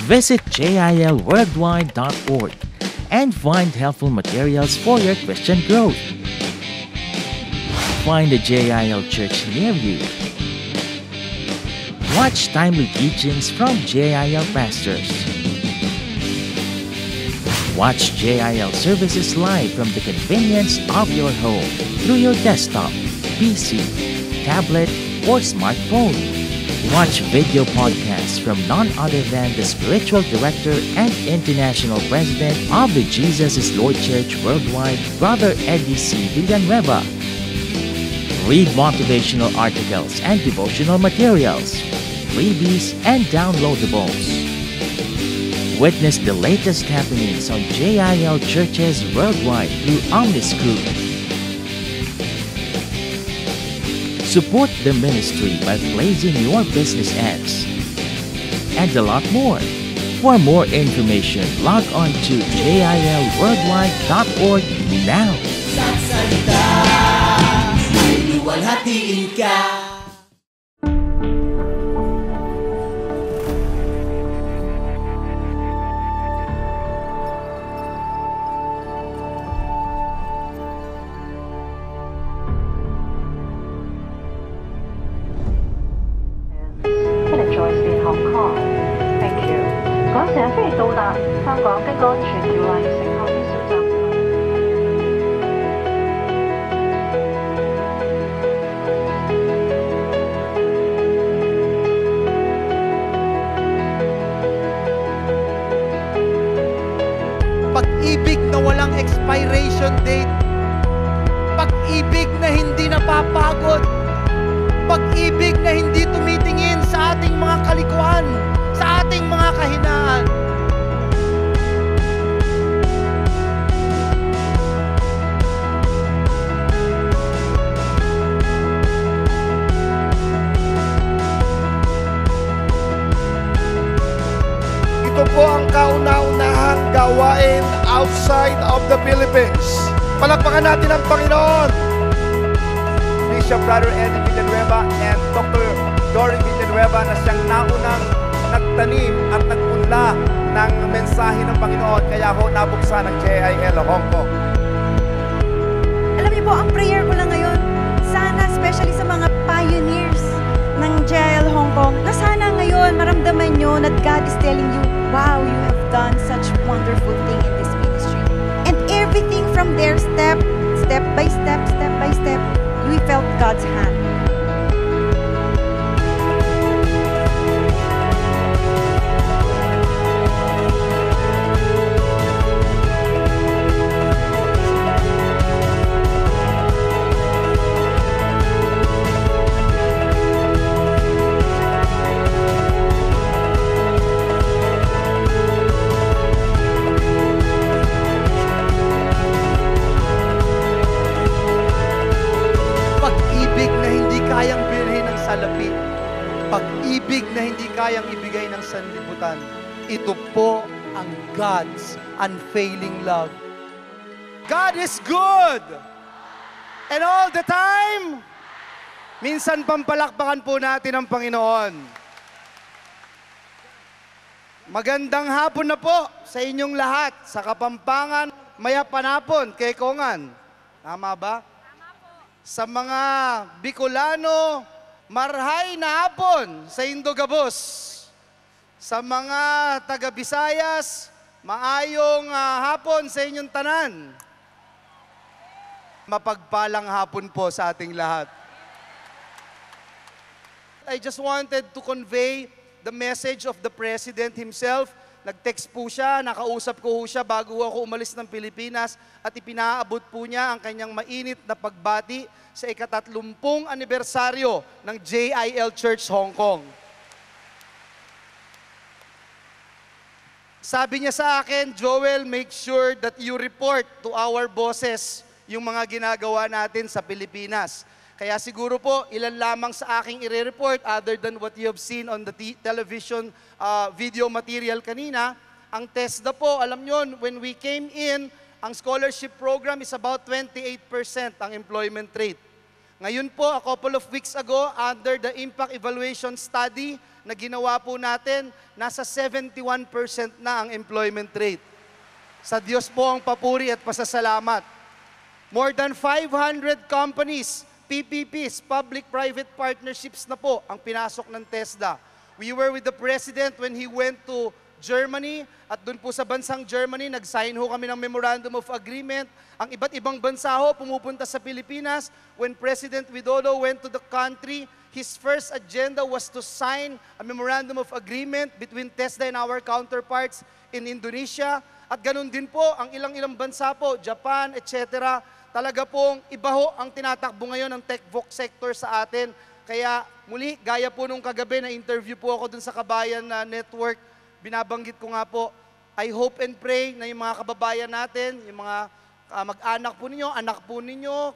Visit jilworldwide.org and find helpful materials for your Christian growth. Find a JIL church near you. Watch timely teachings from JIL pastors. Watch JIL services live from the convenience of your home through your desktop, PC, tablet, or smartphone. Watch video podcasts from none other than the spiritual director and international president of the Jesus is Lord Church Worldwide, Brother Eddie C. Villanueva. Read motivational articles and devotional materials, freebies, and downloadables. Witness the latest happenings on JIL churches worldwide through OmniScoop. Support the ministry by placing your business ads. And a lot more. For more information, log on to jilworldwide.org now. Sasalita, ay luwalhatiin ka. Pag-ibig na walang expiration date. Pag-ibig na hindi napapagod. Pag-ibig na hindi tumitingin sa ating mga kalikuan, sa ating mga kahinaan. Ito po ang kauna-unahang gawain outside of the Philippines. Palakpakan natin ang Panginoon. Bishop Brother Eddie Villanueva and Dr. Dory Villanueva na siyang naunang nagtanim at nagpunla ng mensahe ng Panginoon. Kaya ho nabuksan ng JIL Hong Kong. Alam niyo po, ang prayer ko lang ngayon, sana especially sa mga pioneers ng JIL Hong Kong, na sana ngayon maramdaman nyo that God is telling you, wow, you have done such wonderful thing in this ministry. And everything from there, step by step, we felt God's hand. Pag-ibig na hindi kayang ibigay ng sanlibutan. Ito po ang God's unfailing love. God is good! And all the time, minsan pampalakpakan po natin ang Panginoon. Magandang hapon na po sa inyong lahat. Sa Kapampangan, mayapanapon, kay Kongan. Tama ba? Tama po. Sa mga Bicolano, marhay na hapon sa Indogabos. Sa mga taga-Visayas, maayong hapon sa inyong tanan. Mapagpalang hapon po sa ating lahat. I just wanted to convey the message of the President himself. Nag-text po siya, nakausap ko siya bago ako umalis ng Pilipinas at ipinaabot po niya ang kanyang mainit na pagbati sa ika-30 anibersaryo ng JIL Church Hong Kong. Sabi niya sa akin, Joel, make sure that you report to our bosses yung mga ginagawa natin sa Pilipinas. Kaya siguro po, ilan lamang sa aking i-report other than what you have seen on the television video material kanina. Ang TESDA po, alam nyo, when we came in, ang scholarship program is about 28% ang employment rate. Ngayon po, a couple of weeks ago, under the Impact Evaluation Study na ginawa po natin, nasa 71% na ang employment rate. Sa Diyos po ang papuri at pasasalamat. More than 500 companies, PPPs, public-private partnerships na po ang pinasok ng TESDA. We were with the President when he went to Germany, at doon po sa bansang Germany, nag-sign ho kami ng Memorandum of Agreement. Ang iba't ibang bansa ho pumupunta sa Pilipinas. When President Widodo went to the country, his first agenda was to sign a Memorandum of Agreement between TESDA and our counterparts in Indonesia. At ganun din po, ang ilang-ilang bansa po, Japan, etc. Talaga pong iba ho ang tinatakbo ngayon ng tech-voc sector sa atin. Kaya muli, gaya po nung kagabi na interview po ako dun sa Kabayan na Network, binabanggit ko nga po, I hope and pray na yung mga kababayan natin, yung mga mag-anak po ninyo, anak po ninyo,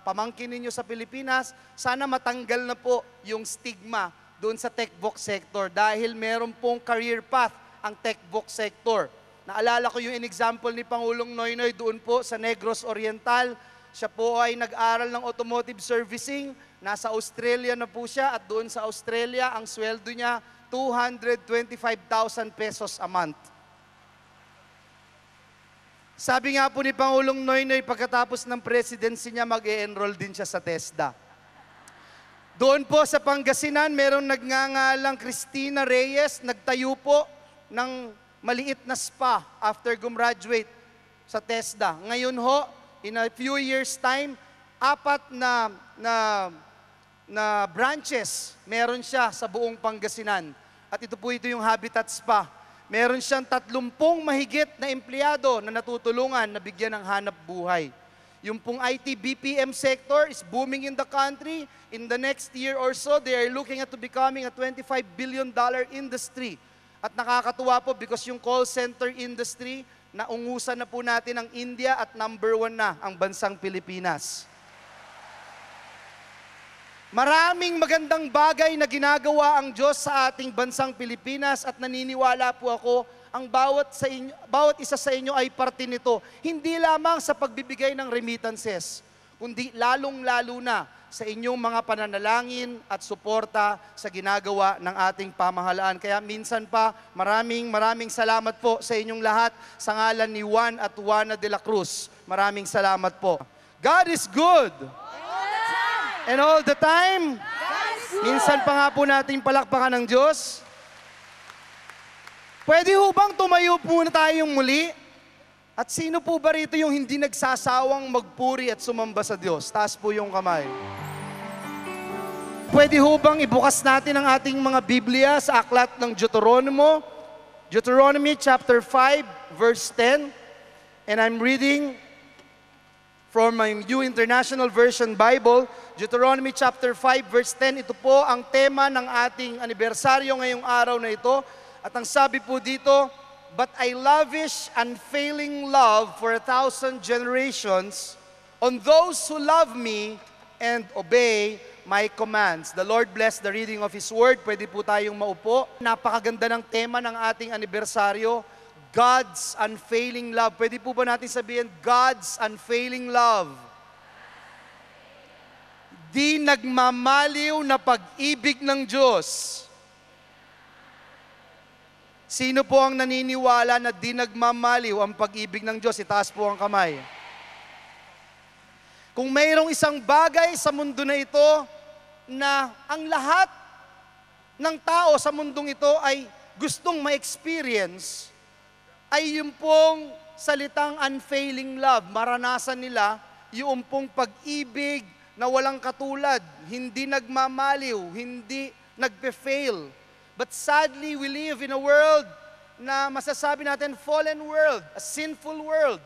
pamangkin ninyo sa Pilipinas, sana matanggal na po yung stigma doon sa tech-voc sector dahil meron pong career path ang tech-voc sector. Naalala ko yung example ni Pangulong Noynoy doon po sa Negros Oriental. Siya po ay nag-aral ng automotive servicing, nasa Australia na po siya at doon sa Australia ang sweldo niya 225,000 pesos a month. Sabi nga po ni Pangulong Noynoy, pagkatapos ng presidency niya, mag-e-enroll din siya sa TESDA. Doon po sa Pangasinan, merong nagngangalang Cristina Reyes, nagtayo po ng maliit na spa after gumraduate sa TESDA. Ngayon ho, in a few years time, 4 na branches meron siya sa buong Pangasinan. At ito yung Habitat Spa. Meron siyang 30 mahigit na empleyado na natutulungan na bigyan ng hanap buhay. Yung pong IT BPM sector is booming in the country. In the next year or so, they are looking at to becoming a $25 billion industry. At nakakatuwa po because yung call center industry, naungusan na po natin ang India at number 1 na ang bansang Pilipinas. Maraming magandang bagay na ginagawa ang Diyos sa ating bansang Pilipinas at naniniwala po ako ang bawat isa sa inyo ay parte nito. Hindi lamang sa pagbibigay ng remittances, kundi lalong-lalo na sa inyong mga pananalangin at suporta sa ginagawa ng ating pamahalaan. Kaya minsan pa, maraming salamat po sa inyong lahat sa ngalan ni Juan at Juana de la Cruz. Maraming salamat po. God is good! And all the time, minsan pa nga po natin palakpakan ng Diyos. Pwede ho bang tumayo po na tayong muli? At sino po ba rito yung hindi nagsasawang magpuri at sumamba sa Diyos? Taas po yung kamay. Pwede ho bang ibukas natin ang ating mga Biblia sa aklat ng Deuteronomy? Deuteronomy chapter 5, verse 10. And I'm reading from my New International Version Bible, Deuteronomy chapter 5, verse 10. Ito po ang tema ng ating anibersaryo ngayong araw na ito. At ang sabi po dito, but I lavish unfailing love for 1,000 generations on those who love me and obey my commands. The Lord bless the reading of His Word. Pwede po tayong maupo. Napakaganda ng tema ng ating anibersaryo, God's unfailing love. Pwede po ba natin sabihin, God's unfailing love? Di nagmamaliw na pag-ibig ng Diyos. Sino po ang naniniwala na di nagmamaliw ang pag-ibig ng Diyos? Itaas po ang kamay. Kung mayroong isang bagay sa mundo na ito na ang lahat ng tao sa mundong ito ay gustong ma-experience, ay yung pong salitang unfailing love. Maranasan nila yung pong pag-ibig na walang katulad, hindi nagmamaliw, hindi nagpe-fail. But sadly, we live in a world na masasabi natin fallen world, a sinful world.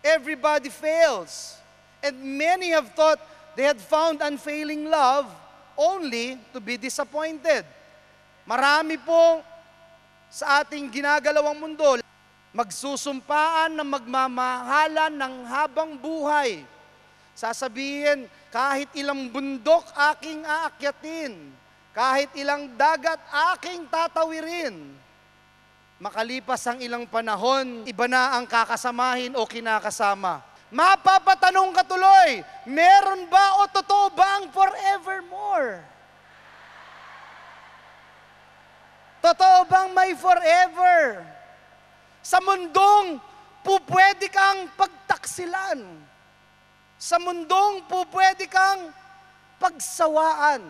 Everybody fails. And many have thought they had found unfailing love only to be disappointed. Marami po sa ating ginagalawang mundo, magsusumpaan na magmamahalan ng habang buhay. Sasabihin, kahit ilang bundok aking aakyatin, kahit ilang dagat aking tatawirin. Makalipas ang ilang panahon, iba na ang kakasamahin o kinakasama. Mapapatanong ka tuloy, meron ba o totoo ba ang forevermore? Totoo bang may forever? Sa mundong pupwede kang pagtaksilan. Sa mundong pupwede kang pagsawaan.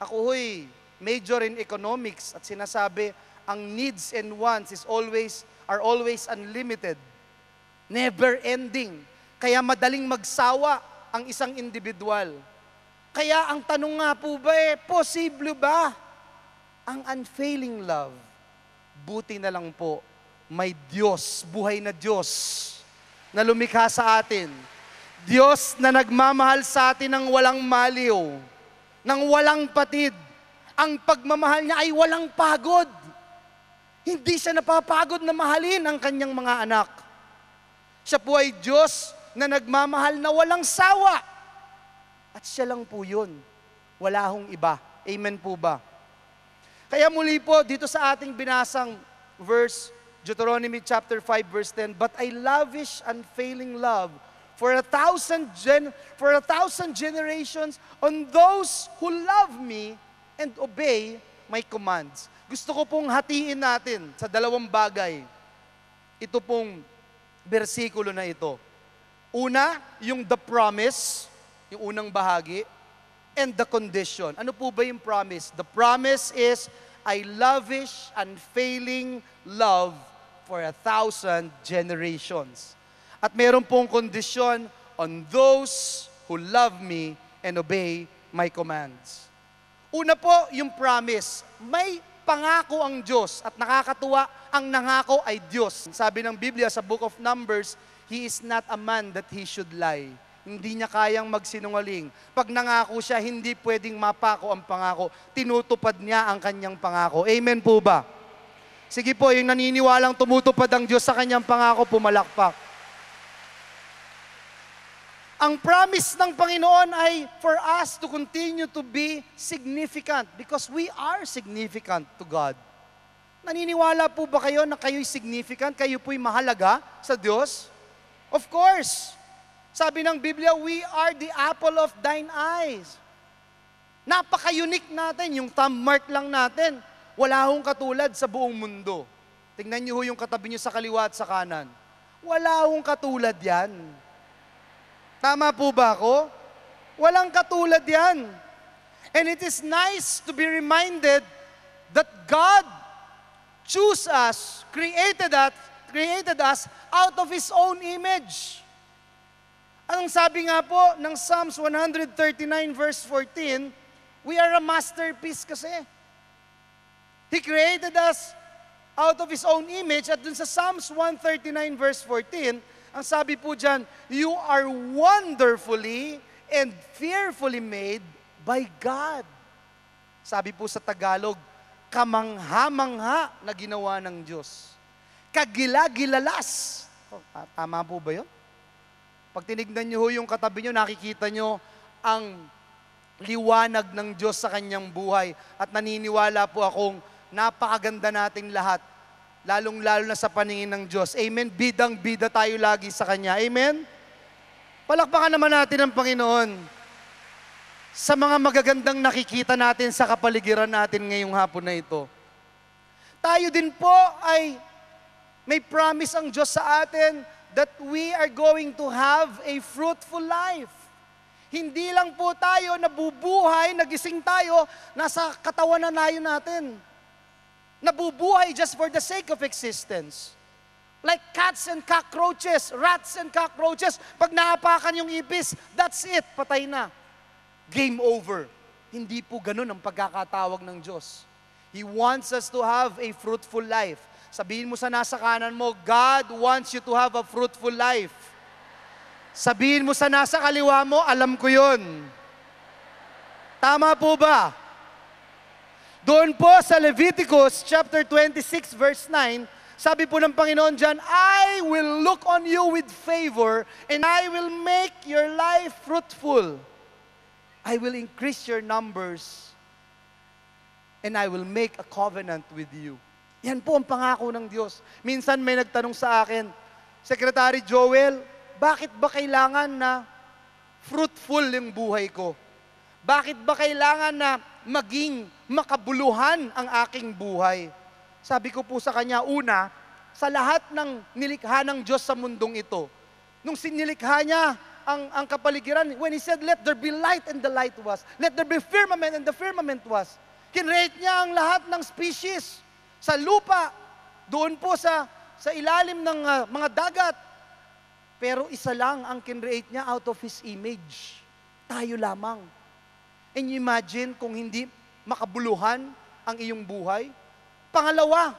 Ako ho'y major in economics at sinasabi, ang needs and wants are always unlimited. Never ending. Kaya madaling magsawa ang isang individual. Kaya ang tanong nga po ba posible ba ang unfailing love? Buti na lang po, may Diyos, buhay na Diyos na lumikha sa atin. Diyos na nagmamahal sa atin ng walang maliw, ng walang patid. Ang pagmamahal niya ay walang pagod. Hindi siya napapagod na mahalin ang kanyang mga anak. Siya po ay Diyos na nagmamahal na walang sawa. At siya lang po yun. Wala hong iba. Amen po ba? Kaya muli po, dito sa ating binasang verse, Deuteronomy chapter 5 verse 10, but I lavish unfailing love for 1,000 generations on those who love me and obey my commands. Gusto ko pong hatiin natin sa dalawang bagay. Ito pong bersikulo na ito. Una, yung the promise, yung unang bahagi, and the condition. Ano po ba yung promise? The promise is, I lavish unfailing love for 1,000 generations. At meron pong kondisyon on those who love me and obey my commands. Una po, yung promise. May pangako ang Diyos at nakakatuwa, ang nangako ay Diyos. Sabi ng Biblia sa Book of Numbers, He is not a man that He should lie. Hindi niya kayang magsinungaling. Pag nangako siya, hindi pwedeng mapako ang pangako. Tinutupad niya ang kanyang pangako. Amen po ba? Sige po, yung naniniwalang tumutupad ang Diyos sa kanyang pangako, pumalakpak. Ang promise ng Panginoon ay for us to continue to be significant because we are significant to God. Naniniwala po ba kayo na kayo'y significant? Kayo po'y mahalaga sa Diyos? Of course. Sabi ng Biblia, we are the apple of thine eyes. Napaka-unique natin, yung thumb mark lang natin. Wala hong katulad sa buong mundo. Tingnan niyo yung katabi niyo sa kaliwa at sa kanan. Wala hong katulad yan. Tama po ba ako? Walang katulad yan. And it is nice to be reminded that God chose us, created us out of His own image. Anong sabi nga po ng Psalms 139 verse 14, we are a masterpiece kasi. He created us out of His own image at dun sa Psalms 139 verse 14, ang sabi po dyan, you are wonderfully and fearfully made by God. Sabi po sa Tagalog, kamangha-mangha na ginawa ng Diyos. Kagila-gilalas. Tama po ba yun? Pag tinignan nyo yung katabi nyo, nakikita nyo ang liwanag ng Diyos sa kanyang buhay. At naniniwala po akong napakaganda nating lahat. Lalong-lalo na sa paningin ng Diyos. Amen? Bidang-bida tayo lagi sa Kanya. Amen? Palakpakan naman natin ang Panginoon sa mga magagandang nakikita natin sa kapaligiran natin ngayong hapon na ito. Tayo din po ay may promise ang Diyos sa atin that we are going to have a fruitful life. Hindi lang po tayo nabubuhay, nagising tayo, nasa katawan na natin. Nabubuhay just for the sake of existence. Like cats and cockroaches, rats and cockroaches, pag naapakan yung ipis, that's it, patay na. Game over. Hindi po ganun ang pagkakatawag ng Diyos. He wants us to have a fruitful life. Sabihin mo sa nasa kanan mo, God wants you to have a fruitful life. Sabihin mo sa nasa kaliwa mo, alam ko yun. Tama po ba? Doon po sa Leviticus chapter 26 verse 9, sabi po ng Panginoon dyan, I will look on you with favor and I will make your life fruitful. I will increase your numbers and I will make a covenant with you. Yan po ang pangako ng Diyos. Minsan may nagtanong sa akin, Secretary Joel, bakit ba kailangan na fruitful yung buhay ko? Bakit ba kailangan na maging makabuluhan ang aking buhay? Sabi ko po sa kanya, una, sa lahat ng nilikha ng Diyos sa mundong ito, nung sinilikha niya ang kapaligiran, when He said, let there be light, and the light was. Let there be firmament, and the firmament was. Kinrate niya ang lahat ng species sa lupa, doon po sa ilalim ng mga dagat. Pero isa lang ang kinrate niya out of His image. Tayo lamang. And you imagine kung hindi makabuluhan ang iyong buhay? Pangalawa,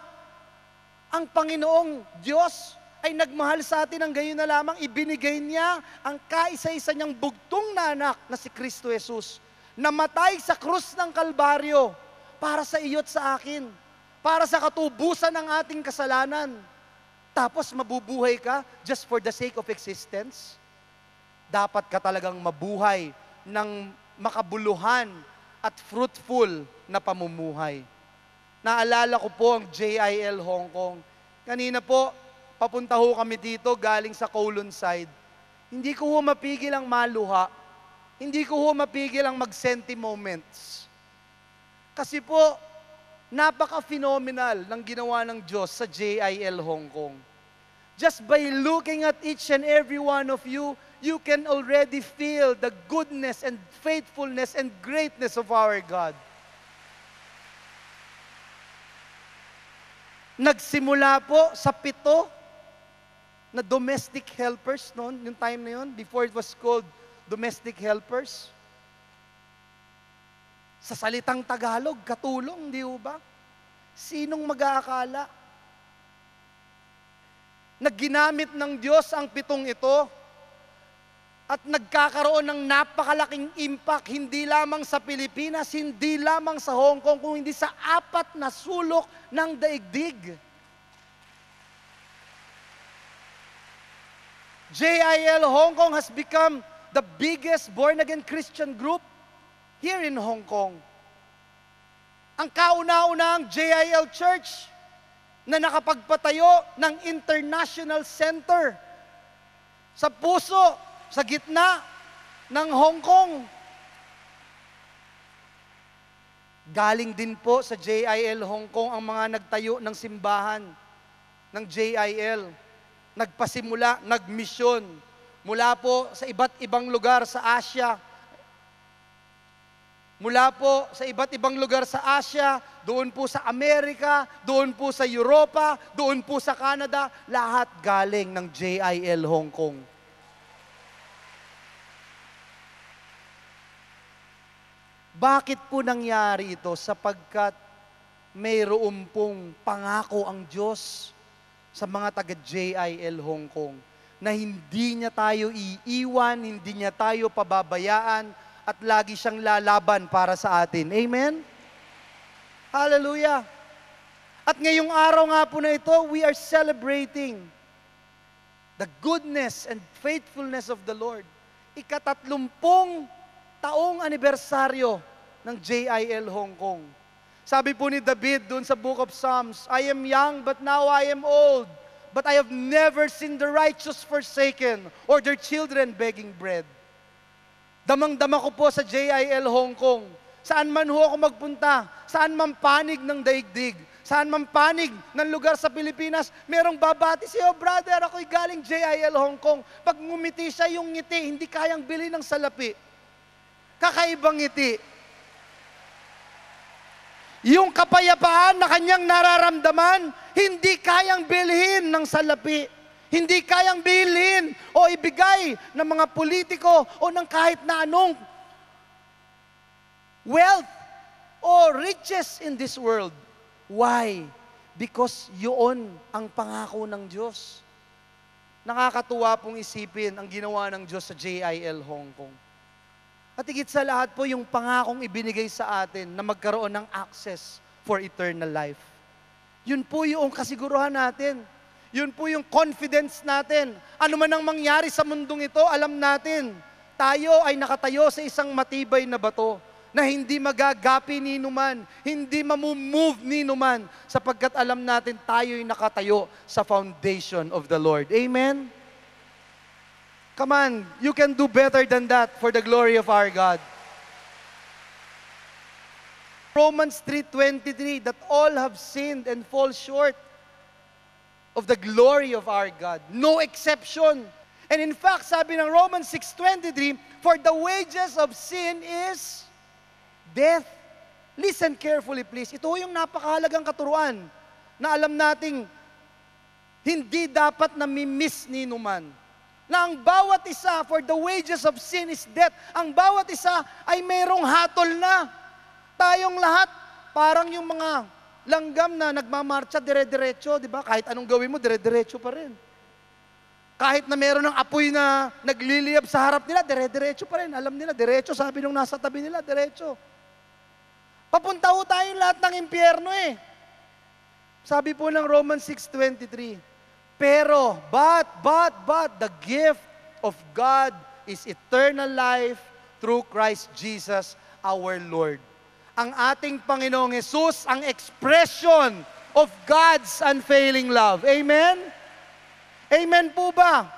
ang Panginoong Diyos ay nagmahal sa atin ng gayon na lamang, ibinigay niya ang kaisa-isa niyang bugtong na anak na si Kristo Jesus, namatay sa krus ng Kalbaryo para sa iyo't sa akin, para sa katubusan ng ating kasalanan. Tapos mabubuhay ka just for the sake of existence? Dapat ka talagang mabuhay ng makabuluhan at fruitful na pamumuhay. Naalala ko po ang JIL Hong Kong. Kanina po, papunta ho kami dito galing sa Kowloon side. Hindi ko ho mapigil ang maluha. Hindi ko ho mapigil ang mag-senti moments. Kasi po, napaka-phenomenal ng ginawa ng Diyos sa JIL Hong Kong. Just by looking at each and every one of you, you can already feel the goodness and faithfulness and greatness of our God. Nagsimula po sa 7 na domestic helpers noon, yung time na yun, before it was called domestic helpers. Sa salitang Tagalog, katulong, di ba? Sinong mag-aakala? Nagginamit ng Diyos ang 7 ito at nagkakaroon ng napakalaking impact, hindi lamang sa Pilipinas, hindi lamang sa Hong Kong, kung hindi sa 4 na sulok ng daigdig. JIL Hong Kong has become the biggest born-again Christian group here in Hong Kong. Ang kauna-unahang JIL Church na nakapagpatayo ng international center sa puso, sa gitna ng Hong Kong. Galing din po sa JIL Hong Kong ang mga nagtayo ng simbahan ng JIL. Nagpasimula, nagmisyon mula po sa iba't ibang lugar sa Asia. Mula po sa iba't ibang lugar sa Asia, doon po sa Amerika, doon po sa Europa, doon po sa Canada, lahat galing ng JIL Hong Kong. Bakit po nangyari ito? Sapagkat mayroon pong pangako ang Diyos sa mga taga-JIL Hong Kong na hindi niya tayo iiwan, hindi niya tayo pababayaan, at lagi siyang lalaban para sa atin. Amen? Hallelujah! At ngayong araw nga po na ito, we are celebrating the goodness and faithfulness of the Lord. 30 taong anibersaryo ng JIL Hong Kong. Sabi po ni David dun sa Book of Psalms, I am young but now I am old, but I have never seen the righteous forsaken or their children begging bread. Damang-dama ko po sa JIL Hong Kong. Saan man ho ako magpunta, saan man panig ng daigdig, saan man panig ng lugar sa Pilipinas, merong babati siya, brother, ako'y galing JIL Hong Kong. Pag ngumiti siya, yung ngiti, hindi kayang bilhin ng salapi. Kakaibang ngiti. Yung kapayapaan na kanyang nararamdaman, hindi kayang bilhin ng salapi. Hindi kayang bilhin o ibigay ng mga politiko o ng kahit na anong wealth o riches in this world. Why? Because yun ang pangako ng Diyos. Nakakatuwa pong isipin ang ginawa ng Diyos sa JIL Hong Kong. At higit sa lahat po yung pangakong ibinigay sa atin na magkaroon ng access for eternal life. Yun po yung kasiguruhan natin. Yun po yung confidence natin. Ano man ang mangyari sa mundong ito, alam natin, tayo ay nakatayo sa isang matibay na bato na hindi magagapi ni numan, hindi mamumove ni numan, sapagkat alam natin tayo'y nakatayo sa foundation of the Lord. Amen? Come on, you can do better than that for the glory of our God. Romans 3:23, that all have sinned and fall short of the glory of our God. No exception. And in fact, sabi ng Romans 6:23, for the wages of sin is death. Listen carefully please. Ito yung napakahalagang katuruan na alam nating hindi dapat nami-miss ni numan. Na ang bawat isa, for the wages of sin is death. Ang bawat isa ay mayroong hatol na. Tayong lahat, parang yung mga langgam na nagmamarcha dire-diretso, di ba? Kahit anong gawin mo, dire-diretso pa rin. Kahit na meron ng apoy na nagliliyab sa harap nila, dire-diretso pa rin. Alam nila, diretso. Sabi nung nasa tabi nila, diretso. Papunta ho tayong lahat ng impyerno eh. Sabi po ng Romans 6:23, pero, but, the gift of God is eternal life through Christ Jesus our Lord. Ang ating Panginoong Jesus, ang expression of God's unfailing love. Amen? Amen po ba?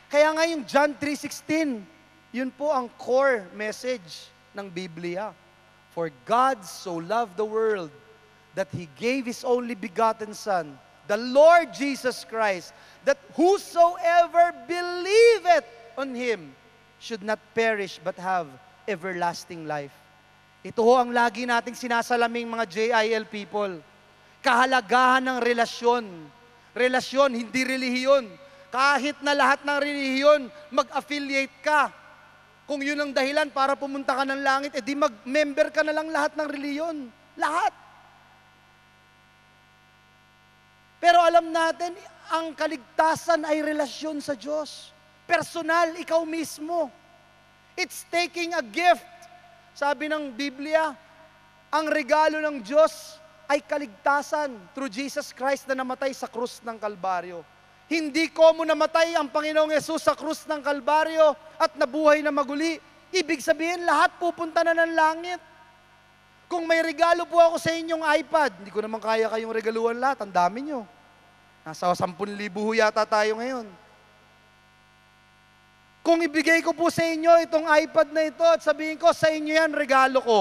Kaya nga yung John 3:16, yun po ang core message ng Biblia. For God so loved the world that He gave His only begotten Son, the Lord Jesus Christ, that whosoever believeth on Him should not perish but have everlasting life. Ito ho ang lagi nating sinasalaming mga JIL people. Kahalagahan ng relasyon. Relasyon, hindi relihiyon. Kahit na lahat ng relihiyon, mag-affiliate ka. Kung yun ang dahilan para pumunta ka ng langit, edi mag-member ka na lang lahat ng relihiyon. Lahat. Pero alam natin, ang kaligtasan ay relasyon sa Diyos. Personal, ikaw mismo. It's taking a gift. Sabi ng Biblia, ang regalo ng Diyos ay kaligtasan through Jesus Christ na namatay sa krus ng Kalbaryo. Hindi ko mo namatay ang Panginoong Yesus sa krus ng Kalbaryo at nabuhay na maguli. Ibig sabihin, lahat pupunta na ng langit. Kung may regalo po ako sa inyong iPad, hindi ko naman kaya kayong regaluhan lahat. Ang dami nyo. Nasa 10,000 yata tayo ngayon. Kung ibigay ko po sa inyo itong iPad na ito at sabihin ko, sa inyo yan, regalo ko.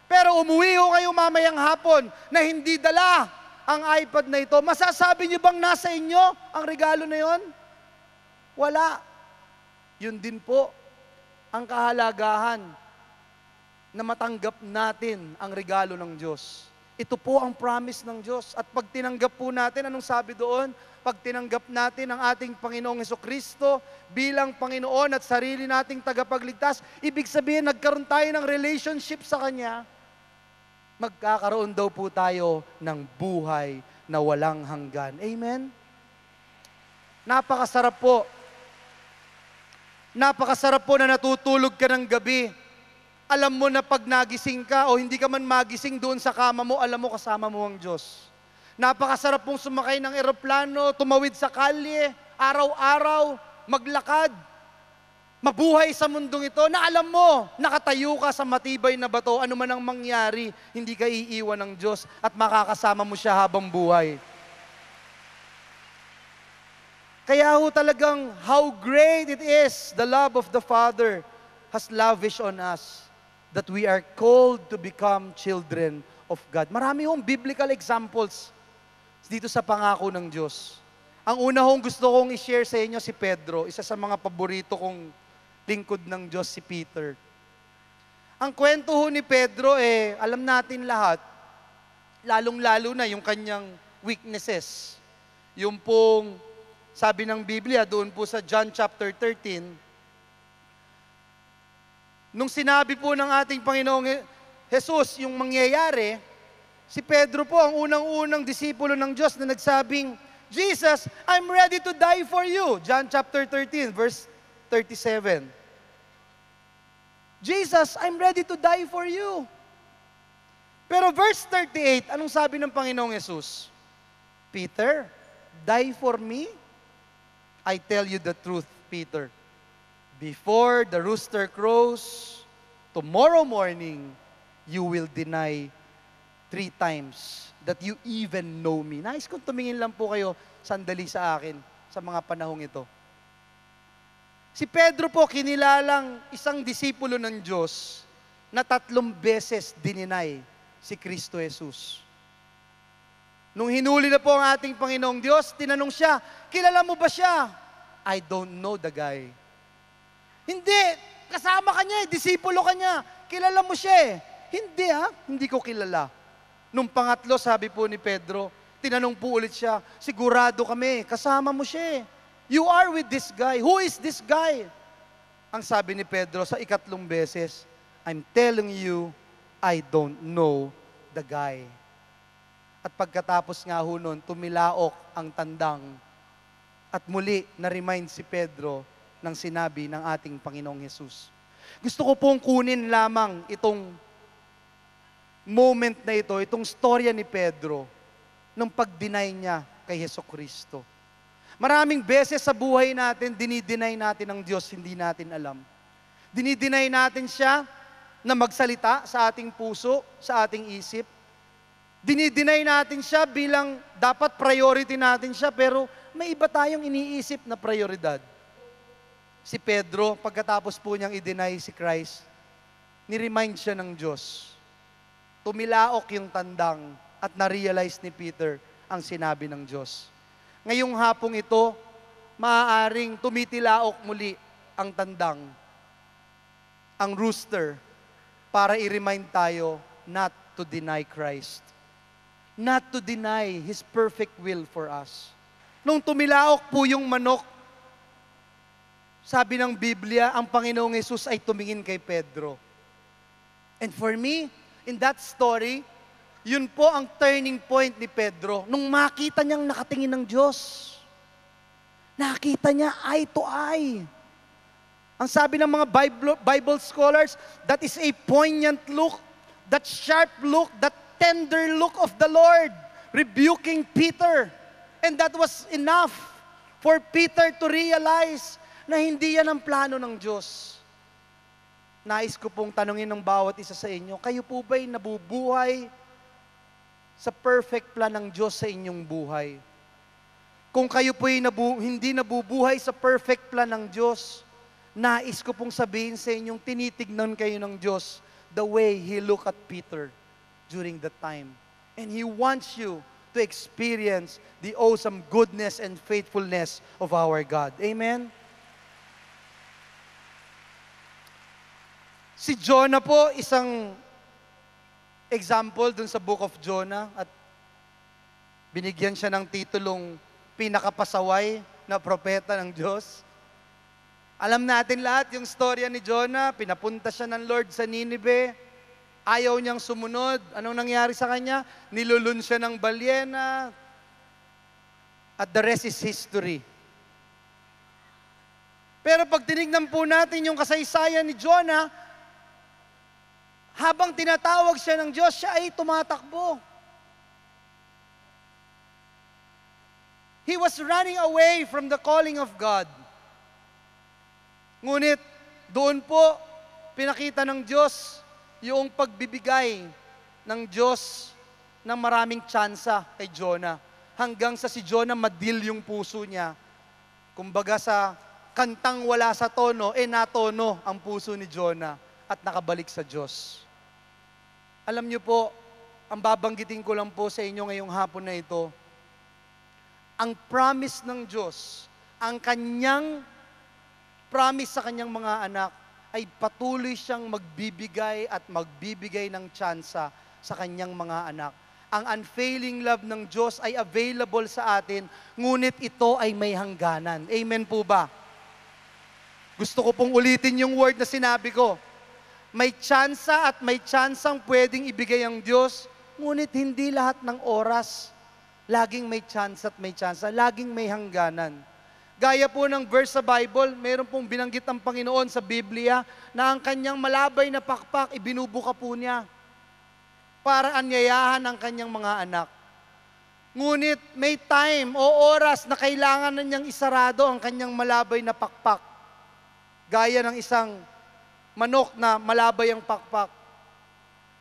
Pero umuwi ho kayo mamayang hapon na hindi dala ang iPad na ito. Masasabi niyo bang nasa inyo ang regalo na yon? Wala. Yun din po ang kahalagahan na matanggap natin ang regalo ng Diyos. Ito po ang promise ng Diyos. At pag tinanggap po natin, anong sabi doon? Pag tinanggap natin ang ating Panginoong Hesukristo bilang Panginoon at sarili nating tagapagligtas, ibig sabihin nagkaroon tayo ng relationship sa Kanya, magkakaroon daw po tayo ng buhay na walang hanggan. Amen? Napakasarap po. Napakasarap po na natutulog ka ng gabi. Alam mo na pag nagising ka o hindi ka man magising doon sa kama mo, alam mo kasama mo ang Diyos. Napakasarap pong sumakay ng eroplano, tumawid sa kalye, araw-araw, maglakad, mabuhay sa mundong ito, na alam mo, nakatayo ka sa matibay na bato, ano man ang mangyari, hindi ka iiwan ng Diyos at makakasama mo siya habang buhay. Kaya ho talagang how great it is, the love of the Father has lavished on us, that we are called to become children of God. Marami hong biblical examples dito sa pangako ng Diyos. Ang una hong gusto kong i-share sa inyo si Pedro, isa sa mga paborito kong lingkod ng Diyos, si Peter. Ang kwento ho ni Pedro, alam natin lahat, lalong-lalo na yung kanyang weaknesses. Yung pong, sabi ng Biblia, doon po sa John chapter 13, nung sinabi po ng ating Panginoong Jesus yung mangyayari, si Pedro po ang unang-unang disipulo ng Diyos na nagsabing, Jesus, I'm ready to die for you. John chapter 13, verse 37. Jesus, I'm ready to die for you. Pero verse 38, anong sabi ng Panginoong Jesus? Peter, die for me? I tell you the truth, Peter. Before the rooster crows, tomorrow morning, you will deny 3 times that you even know me. Nais kong tumingin lang po kayo sandali sa akin sa mga panahong ito. Si Pedro po, kinilalang isang disipulo ng Diyos na 3 beses dininay si Kristo Jesus. Nung hinuli na po ang ating Panginoong Diyos, tinanong siya, kilala mo ba siya? I don't know the guy. Hindi, kasama ka niya, disipulo ka niya. Kilala mo siya eh. Hindi hindi ko kilala. Nung pangatlo, sabi po ni Pedro, tinanong po ulit siya, sigurado kami, kasama mo siya eh. You are with this guy. Who is this guy? Ang sabi ni Pedro sa 3 beses, I'm telling you, I don't know the guy. At pagkatapos nga ho nun, tumilaok ang tandang. At muli, na-remind si Pedro ng sinabi ng ating Panginoong Hesus. Gusto ko pong kunin lamang itong moment na ito, itong storya ni Pedro, ng pag-deny niya kay Hesukristo. Maraming beses sa buhay natin, dinideny natin ang Diyos, hindi natin alam. Dinideny natin siya na magsalita sa ating puso, sa ating isip. Dinideny natin siya bilang dapat priority natin siya, pero may iba tayong iniisip na prioridad. Si Pedro, pagkatapos po niyang i-deny si Christ, ni-remind siya ng Diyos. Tumilaok yung tandang at na-realize ni Peter ang sinabi ng Diyos. Ngayong hapong ito, maaaring tumitilaok muli ang tandang, ang rooster, para i-remind tayo not to deny Christ. Not to deny His perfect will for us. Nung tumilaok po yung manok, sabi ng Biblia, ang Panginoong Hesus ay tumingin kay Pedro. And for me, in that story, yun po ang turning point ni Pedro. Nung makita niyang nakatingin ng Diyos, nakita niya eye to eye. Ang sabi ng mga Bible scholars, that is a poignant look, that sharp look, that tender look of the Lord, rebuking Peter. And that was enough for Peter to realize na hindi yan ang plano ng Diyos. Nais ko pong tanungin ng bawat isa sa inyo, kayo po ba'y nabubuhay sa perfect plan ng Diyos sa inyong buhay? Kung kayo po'y hindi nabubuhay sa perfect plan ng Diyos, nais ko pong sabihin sa inyong tinitignan kayo ng Diyos the way He looked at Peter during that time. And He wants you to experience the awesome goodness and faithfulness of our God. Amen? Si Jonah po, isang example dun sa Book of Jonah, at binigyan siya ng titulong pinakapasaway na propeta ng Diyos. Alam natin lahat yung storya ni Jonah, pinapunta siya ng Lord sa Nineveh, ayaw niyang sumunod. Anong nangyari sa kanya? Nilulun siya ng balyena, at the rest is history. Pero pag tinignan po natin yung kasaysayan ni Jonah, habang tinatawag siya ng Diyos, siya ay tumatakbo. He was running away from the calling of God. Ngunit, doon po, pinakita ng Diyos yung pagbibigay ng Diyos ng maraming tsansa kay Jonah. Hanggang sa si Jonah madil yung puso niya. Kumbaga sa kantang wala sa tono, natono ang puso ni Jonah at nakabalik sa Diyos. Alam niyo po, ang babanggitin ko lang po sa inyo ngayong hapon na ito, ang promise ng Diyos, ang kanyang promise sa kanyang mga anak, ay patuloy siyang magbibigay at magbibigay ng tsansa sa kanyang mga anak. Ang unfailing love ng Diyos ay available sa atin, ngunit ito ay may hangganan. Amen po ba? Gusto ko pong ulitin yung word na sinabi ko. May tsansa at may tsansang pwedeng ibigay ang Diyos, ngunit hindi lahat ng oras laging may tsansa at may tsansa, laging may hangganan. Gaya po ng verse sa Bible, meron pong binanggit ang Panginoon sa Biblia na ang kanyang malabay na pakpak, ibinubuka po niya para anyayahan ang kanyang mga anak. Ngunit may time o oras na kailangan na niyang isarado ang kanyang malabay na pakpak. Gaya ng isang manok na malabay ang pakpak.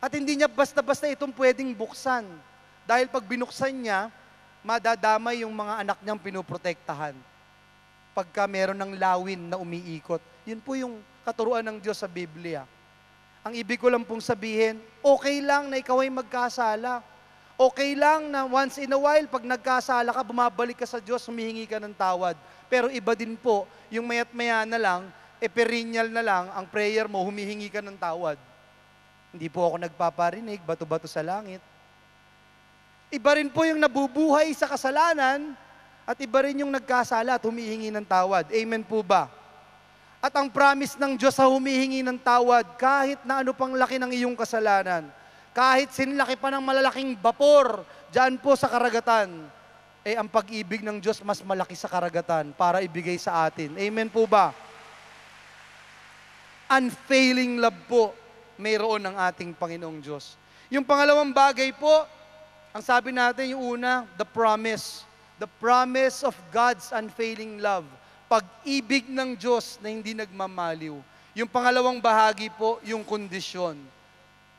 At hindi niya basta-basta itong pwedeng buksan. Dahil pag binuksan niya, madadamay yung mga anak niyang pinoprotektahan. pagka meron ng lawin na umiikot. Yun po yung katuruan ng Diyos sa Biblia. Ang ibig ko lang pong sabihin, okay lang na ikaw ay magkasala. Okay lang na once in a while, pag nagkasala ka, bumabalik ka sa Diyos, humihingi ka ng tawad. Pero iba din po, yung mayat maya na lang, perennial na lang, ang prayer mo, humihingi ka ng tawad. Hindi po ako nagpaparinig, bato-bato sa langit. Iba rin po yung nabubuhay sa kasalanan, at iba rin yung nagkasala at humihingi ng tawad. Amen po ba? At ang promise ng Diyos sa humihingi ng tawad, kahit na ano pang laki ng iyong kasalanan, kahit sinlaki pa ng malalaking bapor, dyan po sa karagatan, ang pag-ibig ng Diyos mas malaki sa karagatan para ibigay sa atin. Amen po ba? Unfailing love po mayroon ng ating Panginoong Diyos. Yung pangalawang bagay po, ang sabi natin yung una, the promise. The promise of God's unfailing love. Pag-ibig ng Diyos na hindi nagmamaliw. Yung pangalawang bahagi po, yung kondisyon.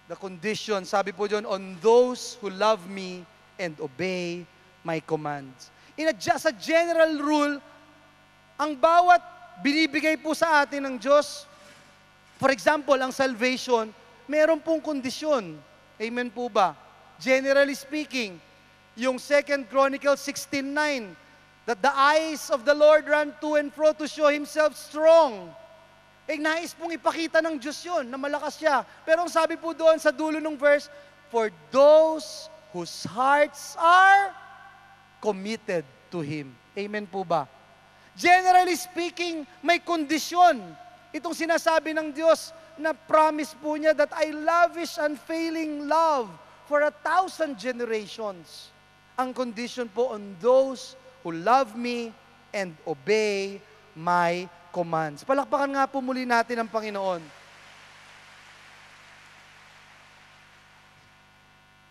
The condition, sabi po dyan, on those who love me and obey my commands. Sa general rule, ang bawat binibigay po sa atin ng Diyos, for example, ang salvation, meron pong kondisyon. Amen po ba? Generally speaking, yung 2 Chronicles 16:9, that the eyes of the Lord run to and fro to show Himself strong. Nais pong ipakita ng Diyos yun, na malakas siya. Pero ang sabi po doon sa dulo ng verse, for those whose hearts are committed to Him. Amen po ba? Generally speaking, may kondisyon. Itong sinasabi ng Diyos na promise po niya that I lavish unfailing love for 1,000 generations. Ang condition po on those who love me and obey my commands. Palakpakan nga po muli natin ang Panginoon.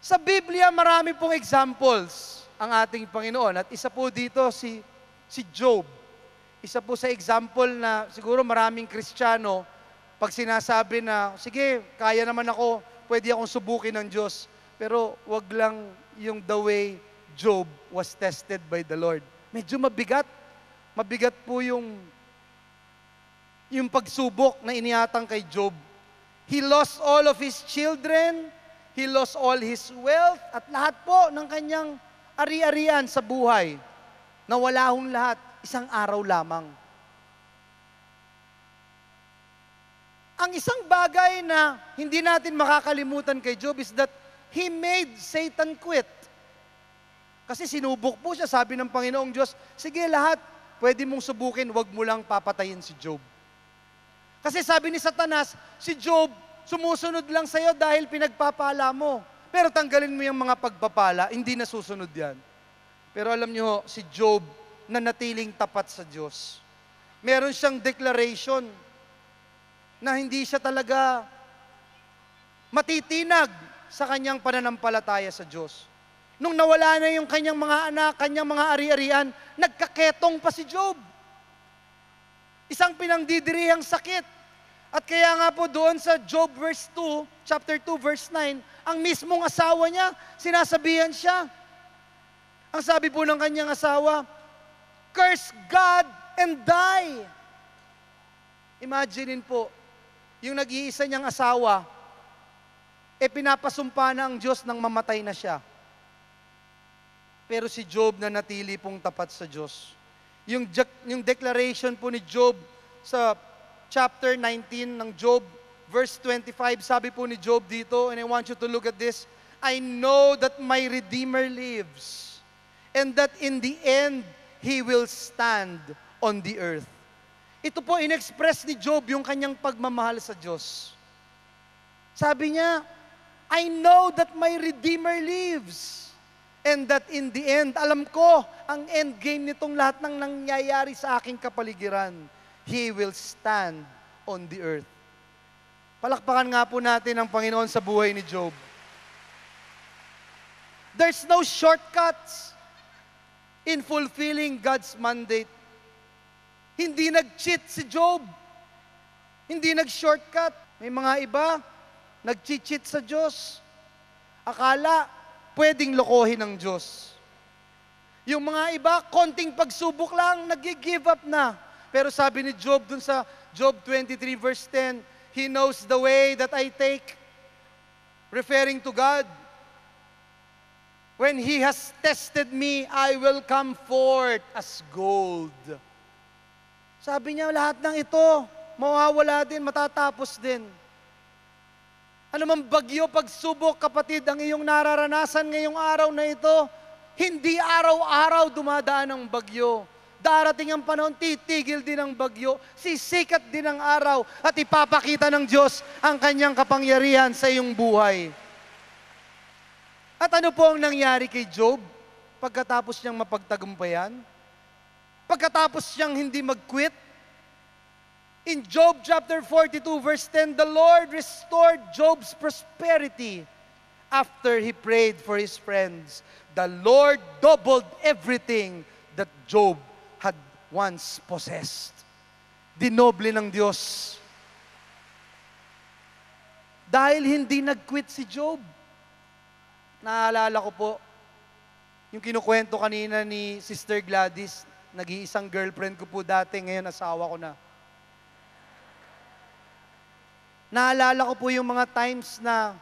Sa Biblia, marami pong examples ang ating Panginoon. At isa po dito si Job. Isa po sa example na siguro maraming Kristiyano, pag sinasabi na, sige, kaya naman ako, pwede akong subukin ng Diyos. Pero wag lang yung the way Job was tested by the Lord. Medyo mabigat. Mabigat po yung pagsubok na iniatang kay Job. He lost all of his children, he lost all his wealth, at lahat po ng kanyang ari-arian sa buhay. Nawala hong lahat, isang araw lamang. Ang isang bagay na hindi natin makakalimutan kay Job is that he made Satan quit. Kasi sinubok po siya, sabi ng Panginoong Diyos, sige lahat, pwede mong subukin, wag mo lang papatayin si Job. Kasi sabi ni Satanas, si Job, sumusunod lang sa'yo dahil pinagpapala mo. Pero tanggalin mo yung mga pagpapala, hindi na susunod yan. Pero alam niyo, si Job, nanatiling tapat sa Diyos. Meron siyang declaration na hindi siya talaga matitinag sa kanyang pananampalataya sa Diyos. Nung nawala na yung kanyang mga anak, kanyang mga ari-arian, nagkaketong pa si Job. Isang pinangdidirihang sakit. At kaya nga po doon sa Job chapter 2, verse 9, ang mismong asawa niya, sinasabihan siya. Ang sabi po ng kanyang asawa, curse God and die. Imaginin po, yung nag-iisa niyang asawa, pinapasumpa na ang Diyos nang mamatay na siya. Pero si Job na natili pong tapat sa Diyos. Yung declaration po ni Job sa chapter 19 ng Job, verse 25, sabi po ni Job dito, and I want you to look at this, I know that my Redeemer lives, and that in the end, He will stand on the earth. Ito po, in-express ni Job yung kanyang pagmamahal sa Diyos. Sabi niya, I know that my Redeemer lives, and that in the end, alam ko, ang end game nitong lahat ng nangyayari sa aking kapaligiran, He will stand on the earth. Palakpakan nga po natin ang Panginoon sa buhay ni Job. There's no shortcuts in fulfilling God's mandate. Hindi nag-cheat si Job. Hindi nag-shortcut. May mga iba, nag-cheat sa Diyos. Akala, pwedeng lokohin ng Diyos. Yung mga iba, konting pagsubok lang, nag-give up na. Pero sabi ni Job dun sa Job 23 verse 10, He knows the way that I take, referring to God. When He has tested me, I will come forth as gold. Sabi niya, lahat ng ito, mawawala din, matatapos din. Ano mang bagyo, pagsubok, kapatid, ang iyong nararanasan ngayong araw na ito, hindi araw-araw dumadaan ang bagyo. Darating ang panahon, titigil din ang bagyo, sisikat din ang araw, at ipapakita ng Diyos ang kanyang kapangyarihan sa iyong buhay. At ano po ang nangyari kay Job pagkatapos niyang mapagtagumpayan? Pagkatapos niyang hindi mag-quit? In Job chapter 42 verse 10, the Lord restored Job's prosperity after he prayed for his friends. The Lord doubled everything that Job had once possessed. Dinoble ng Diyos. Dahil hindi nag-quit si Job. Naalala ko po, yung kinukwento kanina ni Sister Gladys, nag-iisang girlfriend ko po dati, ngayon asawa ko na. Naalala ko po yung mga times na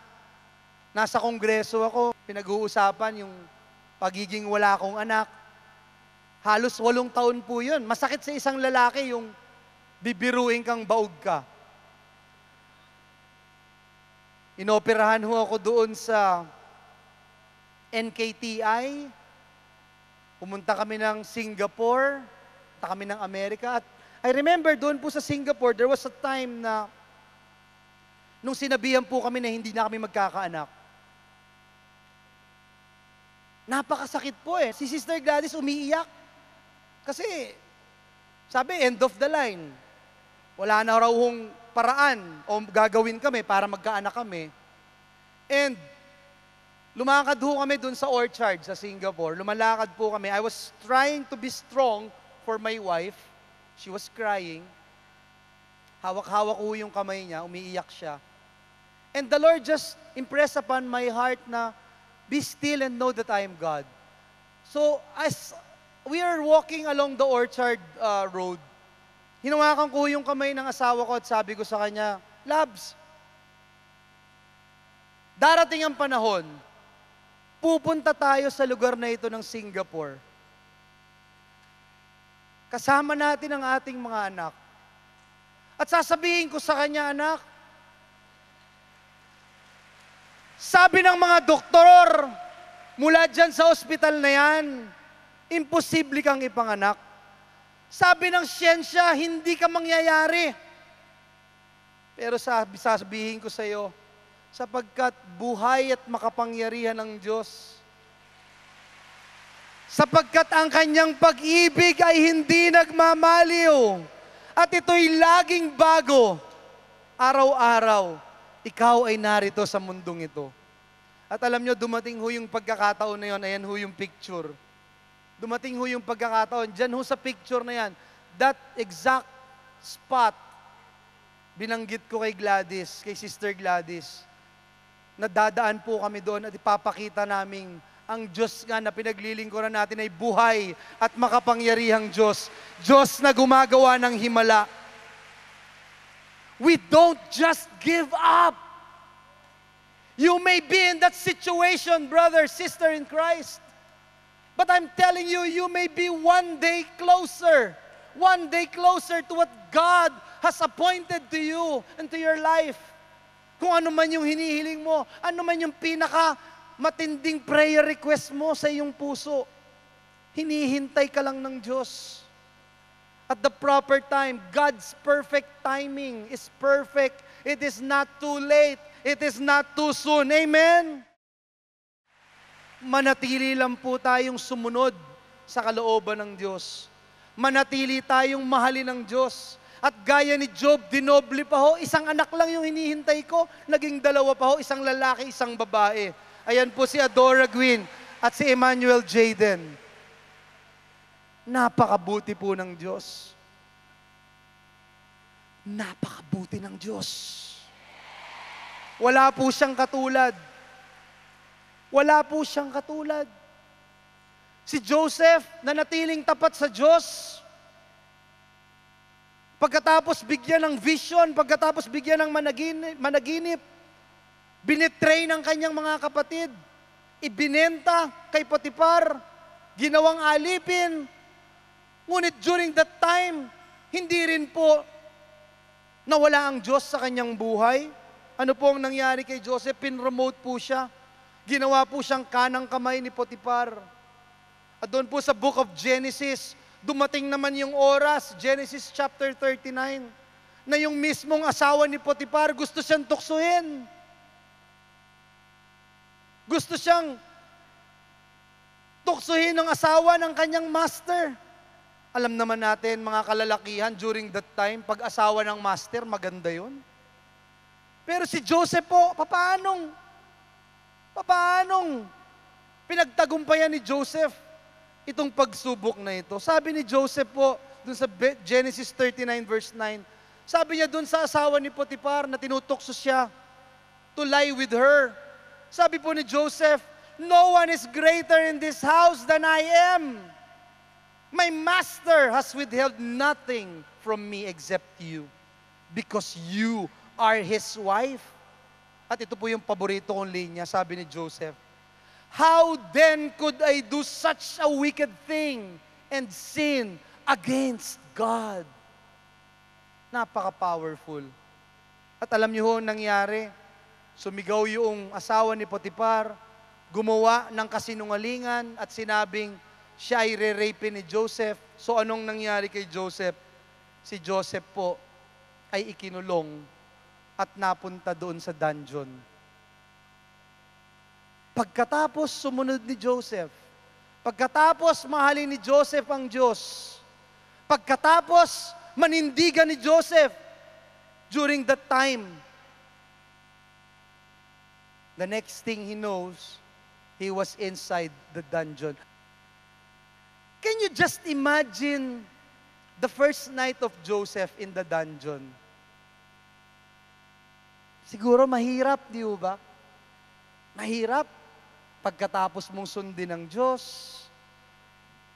nasa kongreso ako, pinag-uusapan yung pagiging wala akong anak. Halos 8 taon po yun. Masakit sa isang lalaki yung bibiruin kang baog ka. Inoperahan ho ako doon sa NKTI. Pumunta kami ng Singapore, pumunta kami ng Amerika. At I remember doon po sa Singapore, there was a time na nung sinabihan po kami na hindi na kami magkakaanak. Napakasakit po eh. Si Sister Gladys umiiyak. Kasi, sabi, end of the line. Wala na raw hong paraan o gagawin kami para magkaanak kami. And, lumakad ho kami dun sa orchard sa Singapore. Lumalakad po kami. I was trying to be strong for my wife. She was crying. Hawak-hawak ko yung kamay niya, umiiyak siya. And the Lord just impressed upon my heart na, be still and know that I am God. So, as we are walking along the orchard road, hinawakan ko yung kamay ng asawa ko at sabi ko sa kanya, Labs, darating ang panahon, pupunta tayo sa lugar na ito ng Singapore. Kasama natin ang ating mga anak. At sasabihin ko sa kanya, anak, sabi ng mga doktor, mula dyan sa ospital na yan, imposible kang ipanganak. Sabi ng siyensya, hindi ka mangyayari. Pero sasabihin ko sa iyo, sapagkat buhay at makapangyarihan ng Diyos, sapagkat ang kanyang pag-ibig ay hindi nagmamaliw, at ito'y laging bago, araw-araw, ikaw ay narito sa mundong ito. At alam nyo, dumating ho yung pagkakataon na yun, ayan ho yung picture. Dumating ho yung pagkakataon, dyan ho sa picture na yan, that exact spot, binanggit ko kay Gladys, kay Sister Gladys, nadadaan po kami doon at ipapakita naming ang Diyos nga na pinaglilingkuran natin ay buhay at makapangyarihang Diyos. Diyos na gumagawa ng himala. We don't just give up. You may be in that situation, brother, sister in Christ. But I'm telling you, you may be one day closer to what God has appointed to you and to your life. Kung ano man yung hinihiling mo, ano man yung pinaka matinding prayer request mo sa iyong puso, hinihintay ka lang ng Diyos. At the proper time, God's perfect timing is perfect. It is not too late. It is not too soon. Amen? Manatili lang po tayong sumunod sa kalooban ng Diyos. Manatili tayong mahalin ng Diyos. At gaya ni Job, dinoble pa ho, isang anak lang yung hinihintay ko, naging 2 pa ho, isang lalaki, isang babae. Ayan po si Adora Gwyn at si Emmanuel Jaden. Napakabuti po ng Diyos. Napakabuti ng Diyos. Wala po siyang katulad. Wala po siyang katulad. Si Joseph, nanatiling tapat sa Diyos. Pagkatapos bigyan ng vision, pagkatapos bigyan ng managinip, binetray ng kanyang mga kapatid, ibinenta kay Potiphar, ginawang alipin. Ngunit during that time, hindi rin po nawala ang Diyos sa kanyang buhay. Ano po ang nangyari kay Joseph? Pinromote po siya. Ginawa po siyang kanang kamay ni Potiphar. At doon po sa book of Genesis, dumating naman yung oras, Genesis chapter 39, na yung mismong asawa ni Potiphar gusto siyang tuksuhin. Gusto siyang tuksuhin ng asawa ng kanyang master. Alam naman natin, mga kalalakihan, during that time, pag asawa ng master, maganda yun. Pero si Joseph po, paanong pinagtagumpayan ni Joseph itong pagsubok na ito? Sabi ni Joseph po, dun sa Genesis 39 verse 9, sabi niya dun sa asawa ni Potiphar na tinutukso siya to lie with her. Sabi po ni Joseph, no one is greater in this house than I am. My master has withheld nothing from me except you, because you are his wife. At ito po yung paborito kong linya, sabi ni Joseph, how then could I do such a wicked thing and sin against God? Napaka-powerful. At alam niyo ho, nangyari, sumigaw yung asawa ni Potiphar, gumawa ng kasinungalingan at sinabing siya ay re-rape ni Joseph. So anong nangyari kay Joseph? Si Joseph po ay ikinulong at napunta doon sa dungeon. Pagkatapos sumunod ni Joseph, pagkatapos mahalin ni Joseph ang Diyos, pagkatapos manindigan ni Joseph during that time, the next thing he knows, he was inside the dungeon. Can you just imagine the first night of Joseph in the dungeon? Siguro mahirap, di ba? Mahirap. Pagkatapos mong sundin ng Diyos,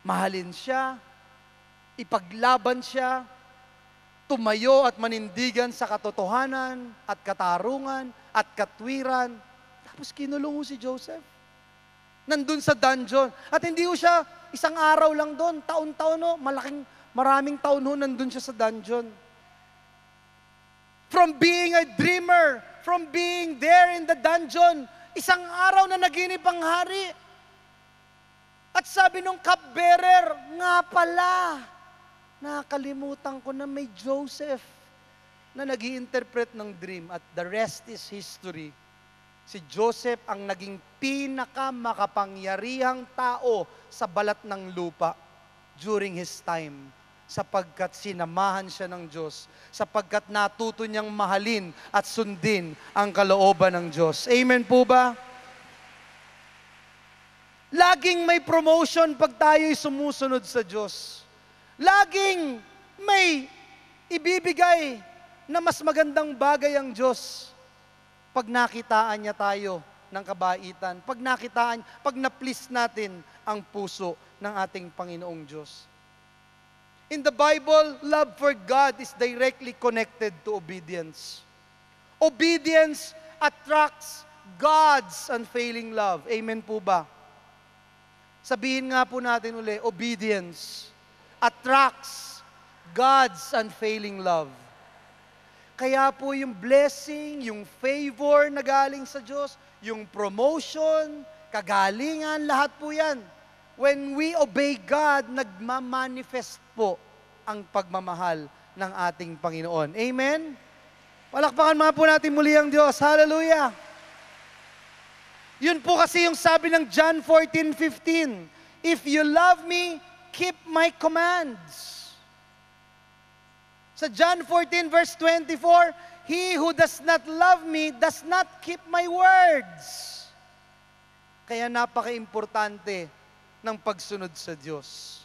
mahalin siya, ipaglaban siya, tumayo at manindigan sa katotohanan at katarungan at katwiran. Tapos kinulong si Joseph. Nandun sa dungeon. At hindi ho siya isang araw lang doon, taon-taon ho, maraming taon ho nandun siya sa dungeon. From being a dreamer, from being there in the dungeon, isang araw na naginip ang hari. At sabi nung cupbearer, nga pala, nakalimutan ko na may Joseph na nag-i-interpret ng dream at the rest is history. Si Joseph ang naging pinakamakapangyarihang tao sa balat ng lupa during his time, sapagkat sinamahan siya ng Diyos, sapagkat natuto niyang mahalin at sundin ang kalooban ng Diyos. Amen po ba? Laging may promotion pag tayo'y sumusunod sa Diyos. Laging may ibibigay na mas magandang bagay ang Diyos pag nakitaan niya tayo ng kabaitan, pag na-please natin ang puso ng ating Panginoong Diyos. In the Bible, love for God is directly connected to obedience. Obedience attracts God's unfailing love. Amen po ba? Sabihin nga po natin uli, obedience attracts God's unfailing love. Kaya po yung blessing, yung favor na galing sa Diyos, yung promotion, kagalingan, lahat po yan. When we obey God, nagmamanifest po ang pagmamahal ng ating Panginoon. Amen? Palakpakan mga po natin muli ang Diyos. Hallelujah! Yun po kasi yung sabi ng John 14:15. If you love me, keep my commands. Sa John 14 verse 24, he who does not love me does not keep my words. Kaya napaka-importante ng pagsunod sa Diyos.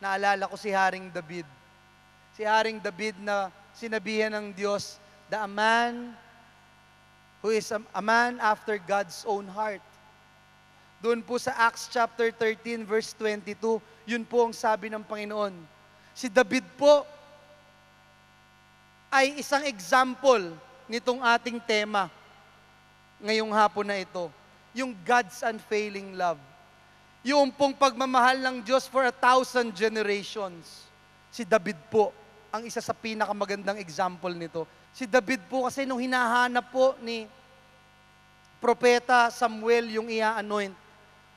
Naalala ko si Haring David. Si Haring David na sinabihan ng Diyos, a man who is a man after God's own heart. Doon po sa Acts chapter 13 verse 22, yun po ang sabi ng Panginoon. Si David po ay isang example nitong ating tema ngayong hapon na ito. Yung God's unfailing love. Yung pong pagmamahal ng Diyos for 1,000 generations. Si David po ang isa sa pinakamagandang example nito. Si David po kasi nung hinahanap po ni Propeta Samuel yung i-anoint,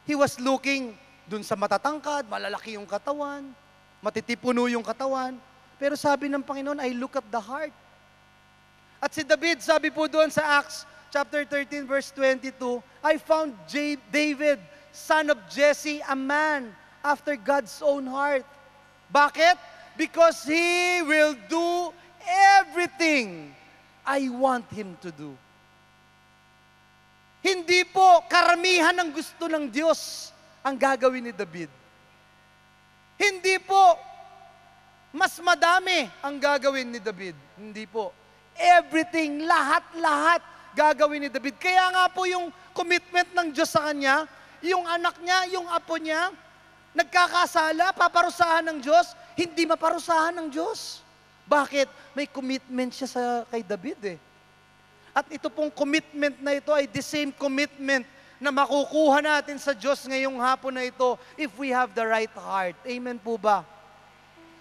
he was looking dun sa matatangkad, malalaki yung katawan, matitipuno yung katawan. Pero sabi ng Panginoon, I look at the heart. At si David, sabi po doon sa Acts chapter 13 verse 22, I found David, son of Jesse, a man after God's own heart. Bakit? Because he will do everything I want him to do. Hindi po karamihan ng gusto ng Diyos ang gagawin ni David. Hindi po mas madami ang gagawin ni David. Hindi po. Everything, lahat-lahat gagawin ni David. Kaya nga po yung commitment ng Diyos sa kanya, yung anak niya, yung apo niya, nagkakasala, paparusahan ng Diyos, hindi maparusahan ng Diyos. Bakit? May commitment siya kay David eh. At ito pong commitment na ito ay the same commitment na makukuha natin sa Diyos ngayong hapon na ito if we have the right heart. Amen po ba?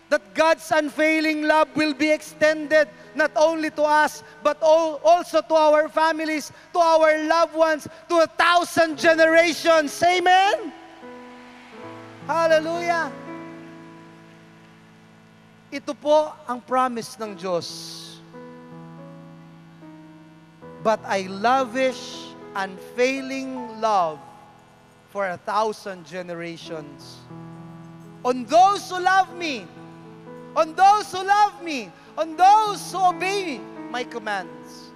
That God's unfailing love will be extended not only to us, but also to our families, to our loved ones, to 1,000 generations. Amen? Hallelujah! Ito po ang promise ng Diyos. But I lavish unfailing love for 1,000 generations. On those who love me, on those who love me, on those who obey my commands.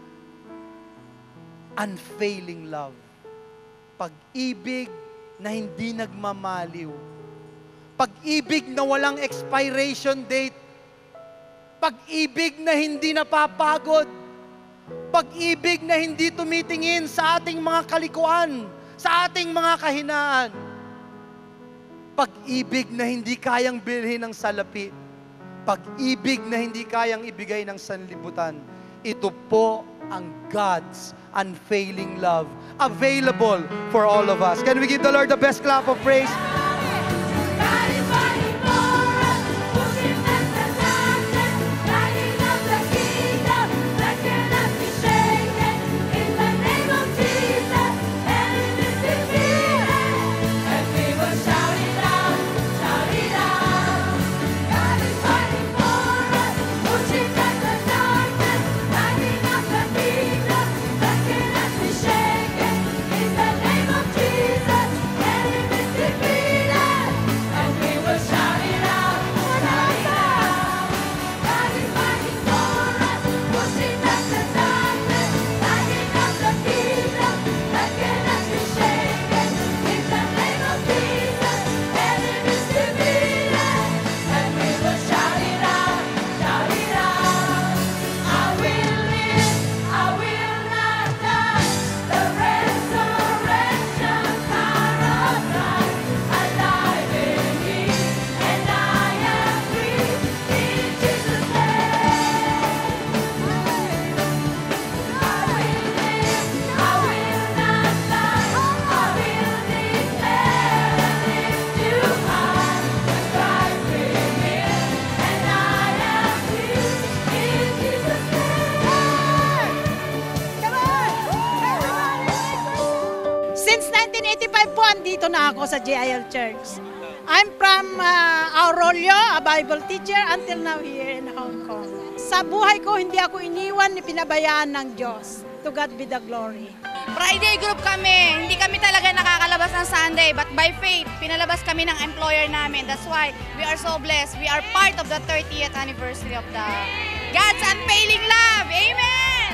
Unfailing love. Pag-ibig na hindi nagmamaliw. Pag-ibig na walang expiration date. Pag-ibig na hindi napapagod. Pag-ibig na hindi tumitingin sa ating mga kalikuan, sa ating mga kahinaan. Pag-ibig na hindi kayang bilhin ng salapi. Pag-ibig na hindi kayang ibigay ng sanlibutan. Ito po ang God's unfailing love available for all of us. Can we give the Lord the best clap of praise? Dito na ako sa JIL Church. I'm from Aurelio, a Bible teacher, until now here in Hong Kong. Sa buhay ko, hindi ako iniwan ni pinabayaan ng Diyos. To God be the glory. Friday group kami. Hindi kami talaga nakakalabas ng Sunday, but by faith, pinalabas kami ng employer namin. That's why we are so blessed. We are part of the 30th anniversary of the God's unfailing love. Amen!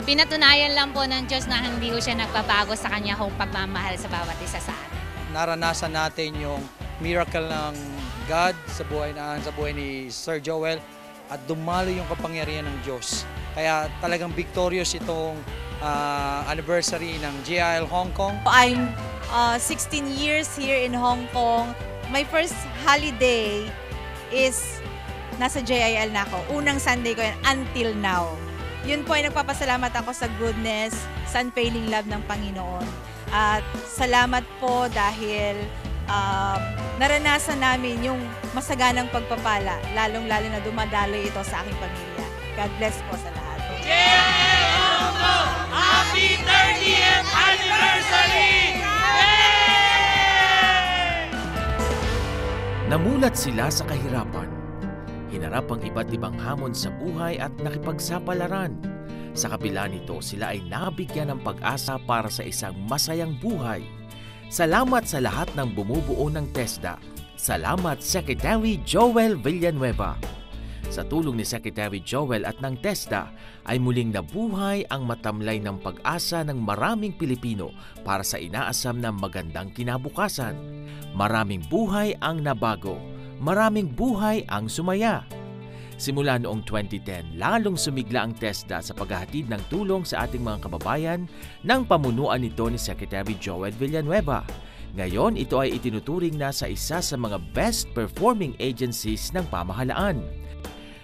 Pinatunayan lang po ng Diyos na hindi ko siya nagbabago sa kanya kung pagmamahal sa bawat isa sa atin. Naranasan natin yung miracle ng God sa buhay ni Sir Joel at dumalo yung kapangyarihan ng Diyos. Kaya talagang victorious itong anniversary ng JIL Hong Kong. I'm 16 years here in Hong Kong. My first holiday is nasa JIL na ako. Unang Sunday ko yan until now. Yun po ay nagpapasalamat ako sa goodness, sa unfailing love ng Panginoon. At salamat po dahil naranasan namin yung masaganang pagpapala, lalong-lalo na dumadaloy ito sa aking pamilya. God bless po sa lahat. Happy 30th anniversary! Namulat sila sa kahirapan. Hinarap ang iba't ibang hamon sa buhay at nakipagsapalaran. Sa kabila nito, sila ay nabigyan ng pag-asa para sa isang masayang buhay. Salamat sa lahat ng bumubuo ng TESDA. Salamat Secretary Joel Villanueva. Sa tulong ni Secretary Joel at ng TESDA ay muling nabuhay ang matamlay ng pag-asa ng maraming Pilipino para sa inaasam na magandang kinabukasan. Maraming buhay ang nabago. Maraming buhay ang sumaya. Simula noong 2010, lalong sumigla ang TESDA sa paghahatid ng tulong sa ating mga kababayan ng pamunuan nito ni Secretary Joel Villanueva. Ngayon, ito ay itinuturing na sa isa sa mga best performing agencies ng pamahalaan.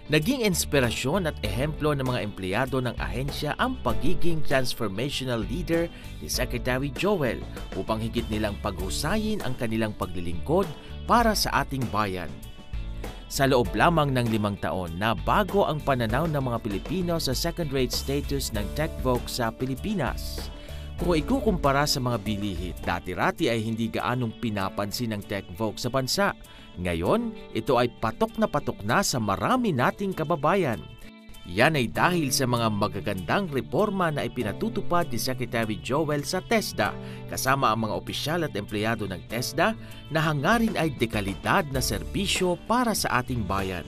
Naging inspirasyon at ehemplo ng mga empleyado ng ahensya ang pagiging transformational leader ni Secretary Joel upang higit nilang paghusayin ang kanilang paglilingkod para sa ating bayan. Sa loob lamang ng 5 taon na bago ang pananaw ng mga Pilipino sa second-rate status ng TechVogue sa Pilipinas. Kung ikukumpara sa mga bilihit, dati-rati ay hindi gaanong pinapansin ng TechVogue sa bansa. Ngayon, ito ay patok na sa marami nating kababayan. Yan ay dahil sa mga magagandang reforma na ipinatutupad ni Secretary Joel sa TESDA kasama ang mga opisyal at empleyado ng TESDA na hangarin ay dekalidad na serbisyo para sa ating bayan.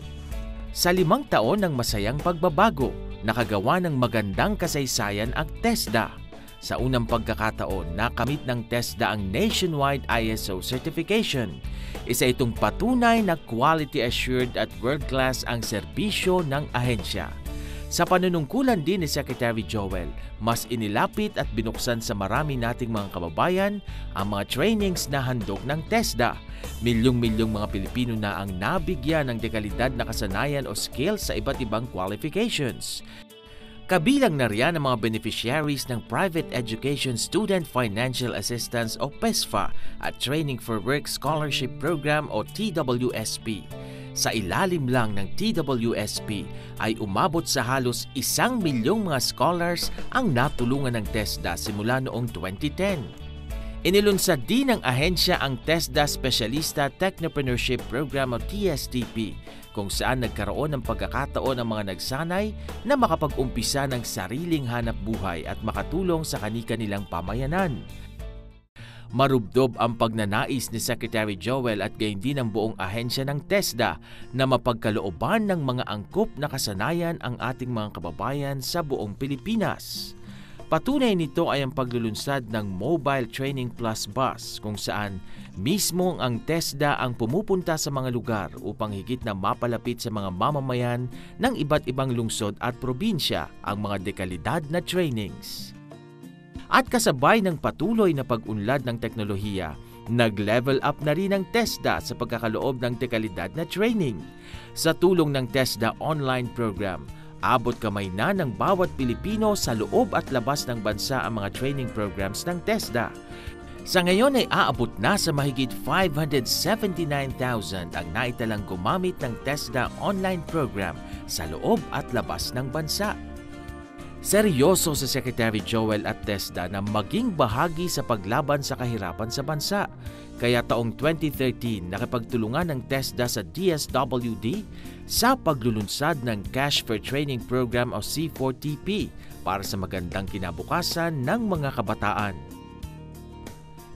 Sa 5 taon ng masayang pagbabago, nakagawa ng magandang kasaysayan ang TESDA. Sa unang pagkakataon, nakamit ng TESDA ang nationwide ISO certification. Isa itong patunay na quality assured at world-class ang serbisyo ng ahensya. Sa panunungkulan din ni Secretary Joel, mas inilapit at binuksan sa marami nating mga kababayan ang mga trainings na handog ng TESDA. Milyong-milyong mga Pilipino na ang nabigyan ng dekalidad na kasanayan o skills sa iba't ibang qualifications. Kabilang na riyan ang mga beneficiaries ng Private Education Student Financial Assistance o PESFA at Training for Work Scholarship Program o TWSP. Sa ilalim lang ng TWSP ay umabot sa halos 1 milyong mga scholars ang natulungan ng TESDA simula noong 2010. Inilunsad din ng ahensya ang TESDA Specialista Technopreneurship Program o TSTP kung saan nagkaroon ng pagkakataon ang mga nagsanay na makapag-umpisa ng sariling hanap buhay at makatulong sa kani-kanilang pamayanan. Marubdob ang pagnanais ni Secretary Joel at gayon din ang buong ahensya ng TESDA na mapagkalooban ng mga angkop na kasanayan ang ating mga kababayan sa buong Pilipinas. Patunay nito ay ang paglulunsad ng Mobile Training Plus Bus kung saan mismo ang TESDA ang pumupunta sa mga lugar upang higit na mapalapit sa mga mamamayan ng iba't ibang lungsod at probinsya ang mga dekalidad na trainings. At kasabay ng patuloy na pag-unlad ng teknolohiya, nag-level up na rin ang TESDA sa pagkakaloob ng dekalidad na training. Sa tulong ng TESDA online program, abot kamay na ng bawat Pilipino sa loob at labas ng bansa ang mga training programs ng TESDA. Sa ngayon ay aabot na sa mahigit 579,000 ang naitalang gumamit ng TESDA online program sa loob at labas ng bansa. Seryoso si Secretary Joel at TESDA na maging bahagi sa paglaban sa kahirapan sa bansa. Kaya taong 2013, nakipagtulungan ng TESDA sa DSWD sa paglulunsad ng Cash for Training Program o C4TP para sa magandang kinabukasan ng mga kabataan.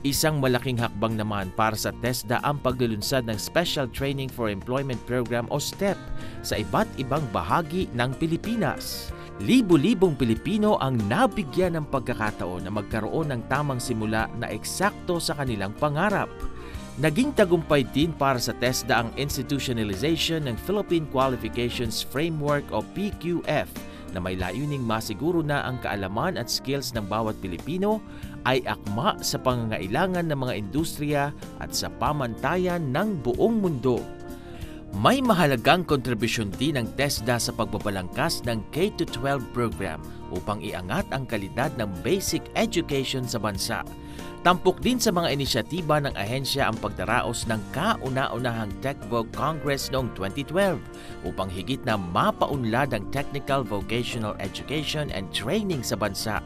Isang malaking hakbang naman para sa TESDA ang paglulunsad ng Special Training for Employment Program o STEP sa iba't ibang bahagi ng Pilipinas. Libo-libong Pilipino ang nabigyan ng pagkakataon na magkaroon ng tamang simula na eksakto sa kanilang pangarap. Naging tagumpay din para sa TESDA ang institutionalization ng Philippine Qualifications Framework o PQF na may layuning masiguro na ang kaalaman at skills ng bawat Pilipino ay akma sa pangangailangan ng mga industriya at sa pamantayan ng buong mundo. May mahalagang kontribusyon din ng TESDA sa pagbabalangkas ng K-12 program upang iangat ang kalidad ng basic education sa bansa. Tampok din sa mga inisyatiba ng ahensya ang pagdaraos ng kauna-unahang TechVoc Congress noong 2012 upang higit na mapaunlad ang technical vocational education and training sa bansa.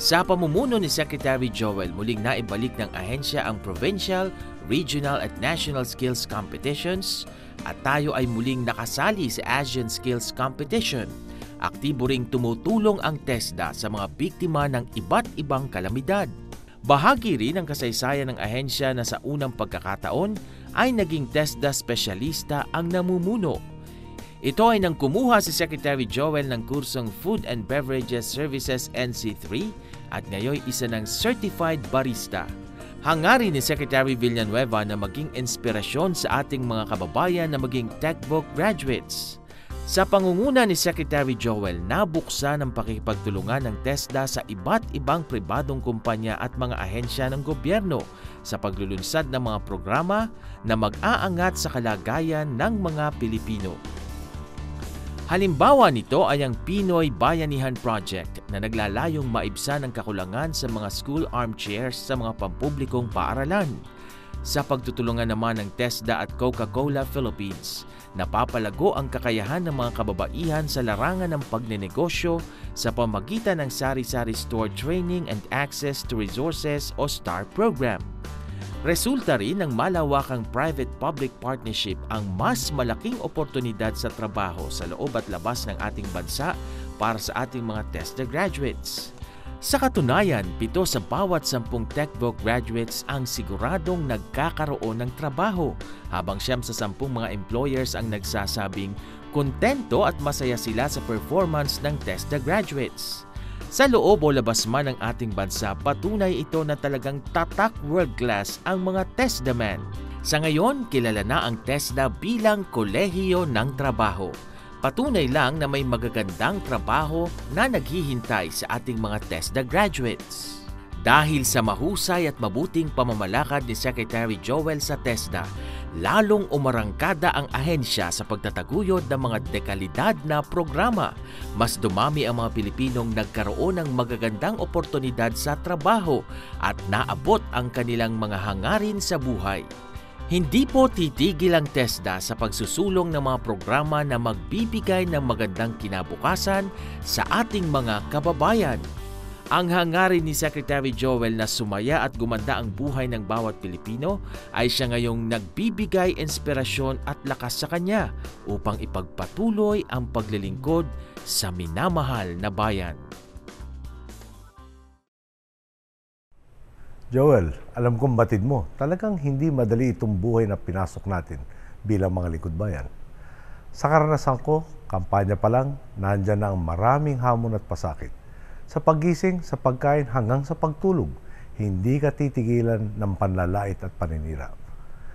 Sa pamumuno ni Secretary Joel, muling naibalik ng ahensya ang provincial, regional at national skills competitions at tayo ay muling nakasali sa Asian Skills Competition. Aktibo ring tumutulong ang TESDA sa mga biktima ng iba't ibang kalamidad. Bahagi rin ng kasaysayan ng ahensya na sa unang pagkakataon ay naging TESDA specialista ang namumuno. Ito ay nang kumuha si Secretary Joel ng kursong Food and Beverages Services NC3 at ngayon isa ng Certified Barista. Hangarin ni Secretary Villanueva na maging inspirasyon sa ating mga kababayan na maging TechVoc graduates. Sa pangunguna ni Secretary Joel, nabuksan ang pakikipagtulungan ng TESDA sa iba't ibang pribadong kumpanya at mga ahensya ng gobyerno sa paglulunsad ng mga programa na mag-aangat sa kalagayan ng mga Pilipino. Halimbawa nito ay ang Pinoy Bayanihan Project na naglalayong maibsan ang kakulangan sa mga school armchairs sa mga pampublikong paaralan. Sa pagtutulungan naman ng TESDA at Coca-Cola Philippines, napapalago ang kakayahan ng mga kababaihan sa larangan ng pagnenegosyo sa pamagitan ng sari-sari store training and access to resources o STAR program. Resulta rin ng malawakang private-public partnership ang mas malaking oportunidad sa trabaho sa loob at labas ng ating bansa para sa ating mga TESDA graduates. Sa katunayan, 7 sa bawat 10 TechVoc graduates ang siguradong nagkakaroon ng trabaho, habang 9 sa 10 mga employers ang nagsasabing kontento at masaya sila sa performance ng TESDA graduates. Sa loob o labas man ng ating bansa, patunay ito na talagang tatak world-class ang mga TESDA men. Sa ngayon, kilala na ang TESDA bilang kolehiyo ng trabaho. Patunay lang na may magagandang trabaho na naghihintay sa ating mga TESDA graduates. Dahil sa mahusay at mabuting pamamalakad ni Secretary Joel sa TESDA, lalong umarangkada ang ahensya sa pagtataguyod ng mga dekalidad na programa. Mas dumami ang mga Pilipinong nagkaroon ng magagandang oportunidad sa trabaho at naabot ang kanilang mga hangarin sa buhay. Hindi po titigil ang TESDA sa pagsusulong ng mga programa na magbibigay ng magandang kinabukasan sa ating mga kababayan. Ang hangarin ni Secretary Joel na sumaya at gumanda ang buhay ng bawat Pilipino ay siya ngayong nagbibigay inspirasyon at lakas sa kanya upang ipagpatuloy ang paglilingkod sa minamahal na bayan. Joel, alam kong batid mo, talagang hindi madali itong buhay na pinasok natin bilang mga likod bayan. Sa karanasan ko, kampanya pa lang, nandyan na ang maraming hamon at pasakit. Sa paggising, sa pagkain, hanggang sa pagtulog, hindi ka titigilan ng panlalait at paninira.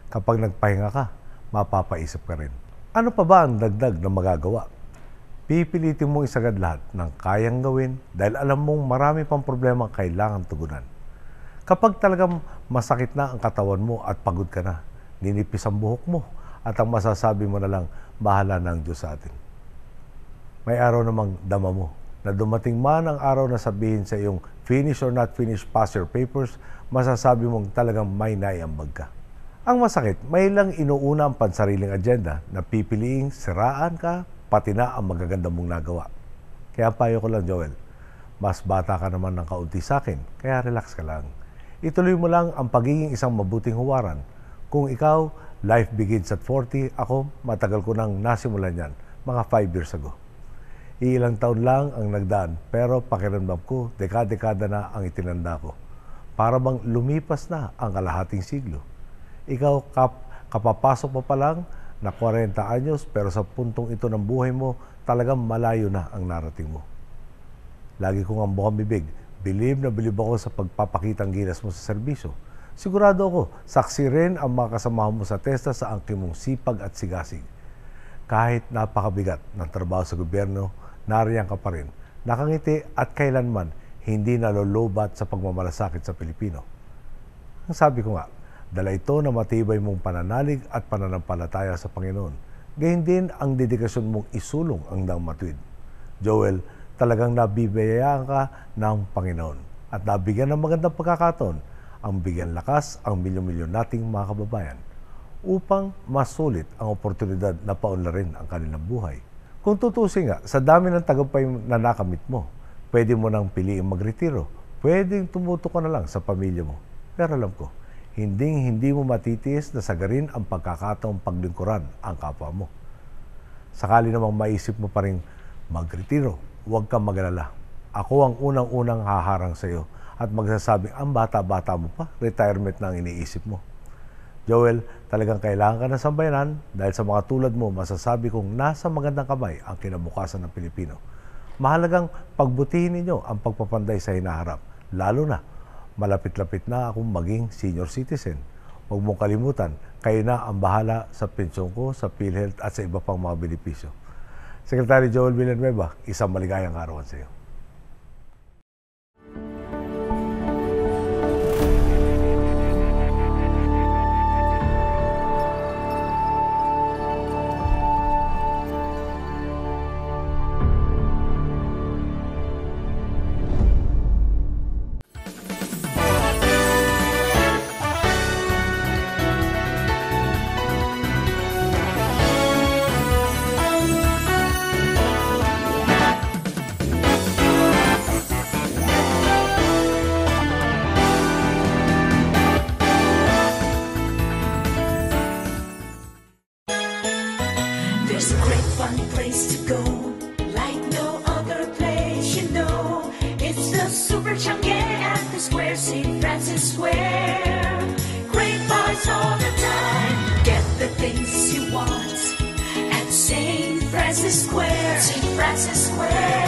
Kapag nagpahinga ka, mapapaisip ka rin. Ano pa ba ang dagdag na magagawa? Pipilitin mong isagad lahat ng kayang gawin dahil alam mong marami pang problema kailangan tugunan. Kapag talagang masakit na ang katawan mo at pagod ka na, ninipis ang buhok mo at ang masasabi mo na lang, bahala na ang Diyos sa atin. May araw namang dama mo na dumating man ang araw na sabihin sa iyong finish or not finish, pass your papers, masasabi mong talagang may naiambag ka. Ang masakit, may lang inuuna ang pansariling agenda na pipiliing siraan ka, pati na ang magaganda mong nagawa. Kaya payo ko lang, Joel, mas bata ka naman ng kaunti sa akin, kaya relax ka lang. Ituloy mo lang ang pagiging isang mabuting huwaran. Kung ikaw, life begins at 40, ako, matagal ko nang nasimulan yan, mga 5 years ago. Ilang taon lang ang nagdaan, pero pakiramdam ko, dekada-dekada na ang itinanda ko. Para bang lumipas na ang kalahating siglo. Ikaw, kapapasok pa lang na 40 anyos, pero sa puntong ito ng buhay mo, talagang malayo na ang narating mo. Lagi kong ang bukang bibig, bilib na bilib ako sa pagpapakitang gilas mo sa serbisyo. Sigurado ako, saksi rin ang mga kasamahan mo sa TESDA sa angkin mong sipag at sigasig. Kahit napakabigat ng trabaho sa gobyerno, nariyan ka pa rin. Nakangiti at kailanman hindi nalolobat sa pagmamalasakit sa Pilipino. Ang sabi ko nga, dala ito na matibay mong pananalig at pananampalataya sa Panginoon. Gayun din ang dedikasyon mong isulong ang daang matuwid. Joel, talagang nabibiyayaan ka ng Panginoon at nabigyan ng magandang pagkakataon ang bigyan lakas ang milyon-milyon nating mga kababayan upang masulit ang oportunidad na paunlarin ang kanilang buhay. Kung tutusin nga, sa dami ng tagumpay na nakamit mo, pwede mo nang piliing magretiro, pwedeng tumuto ka na lang sa pamilya mo. Pero alam ko, hindi mo matitiis na sagarin ang pagkakataong paglingkuran ang kapwa mo. Sakali namang maisip mo pa rin magretiro, huwag kang mag-alala. Ako ang unang-unang haharang sa iyo at magsasabing ang bata-bata mo pa, retirement na ang iniisip mo. Joel, talagang kailangan ka ng sambayanan dahil sa mga tulad mo, masasabi kong nasa magandang kamay ang kinabukasan ng Pilipino. Mahalagang pagbutihin ninyo ang pagpapanday sa hinaharap, lalo na malapit-lapit na akong maging senior citizen. Huwag mong kalimutan, kayo na ang bahala sa pensyon ko, sa PhilHealth at sa iba pang mga benepisyo. Secretary Joel Villanueva, isang maligayang arawan sa iyo. There's a great fun place to go, like no other place, you know. It's the Super Chang'e at the Square, St. Francis Square. Great bars all the time, get the things you want at St. Francis Square. St. Francis Square.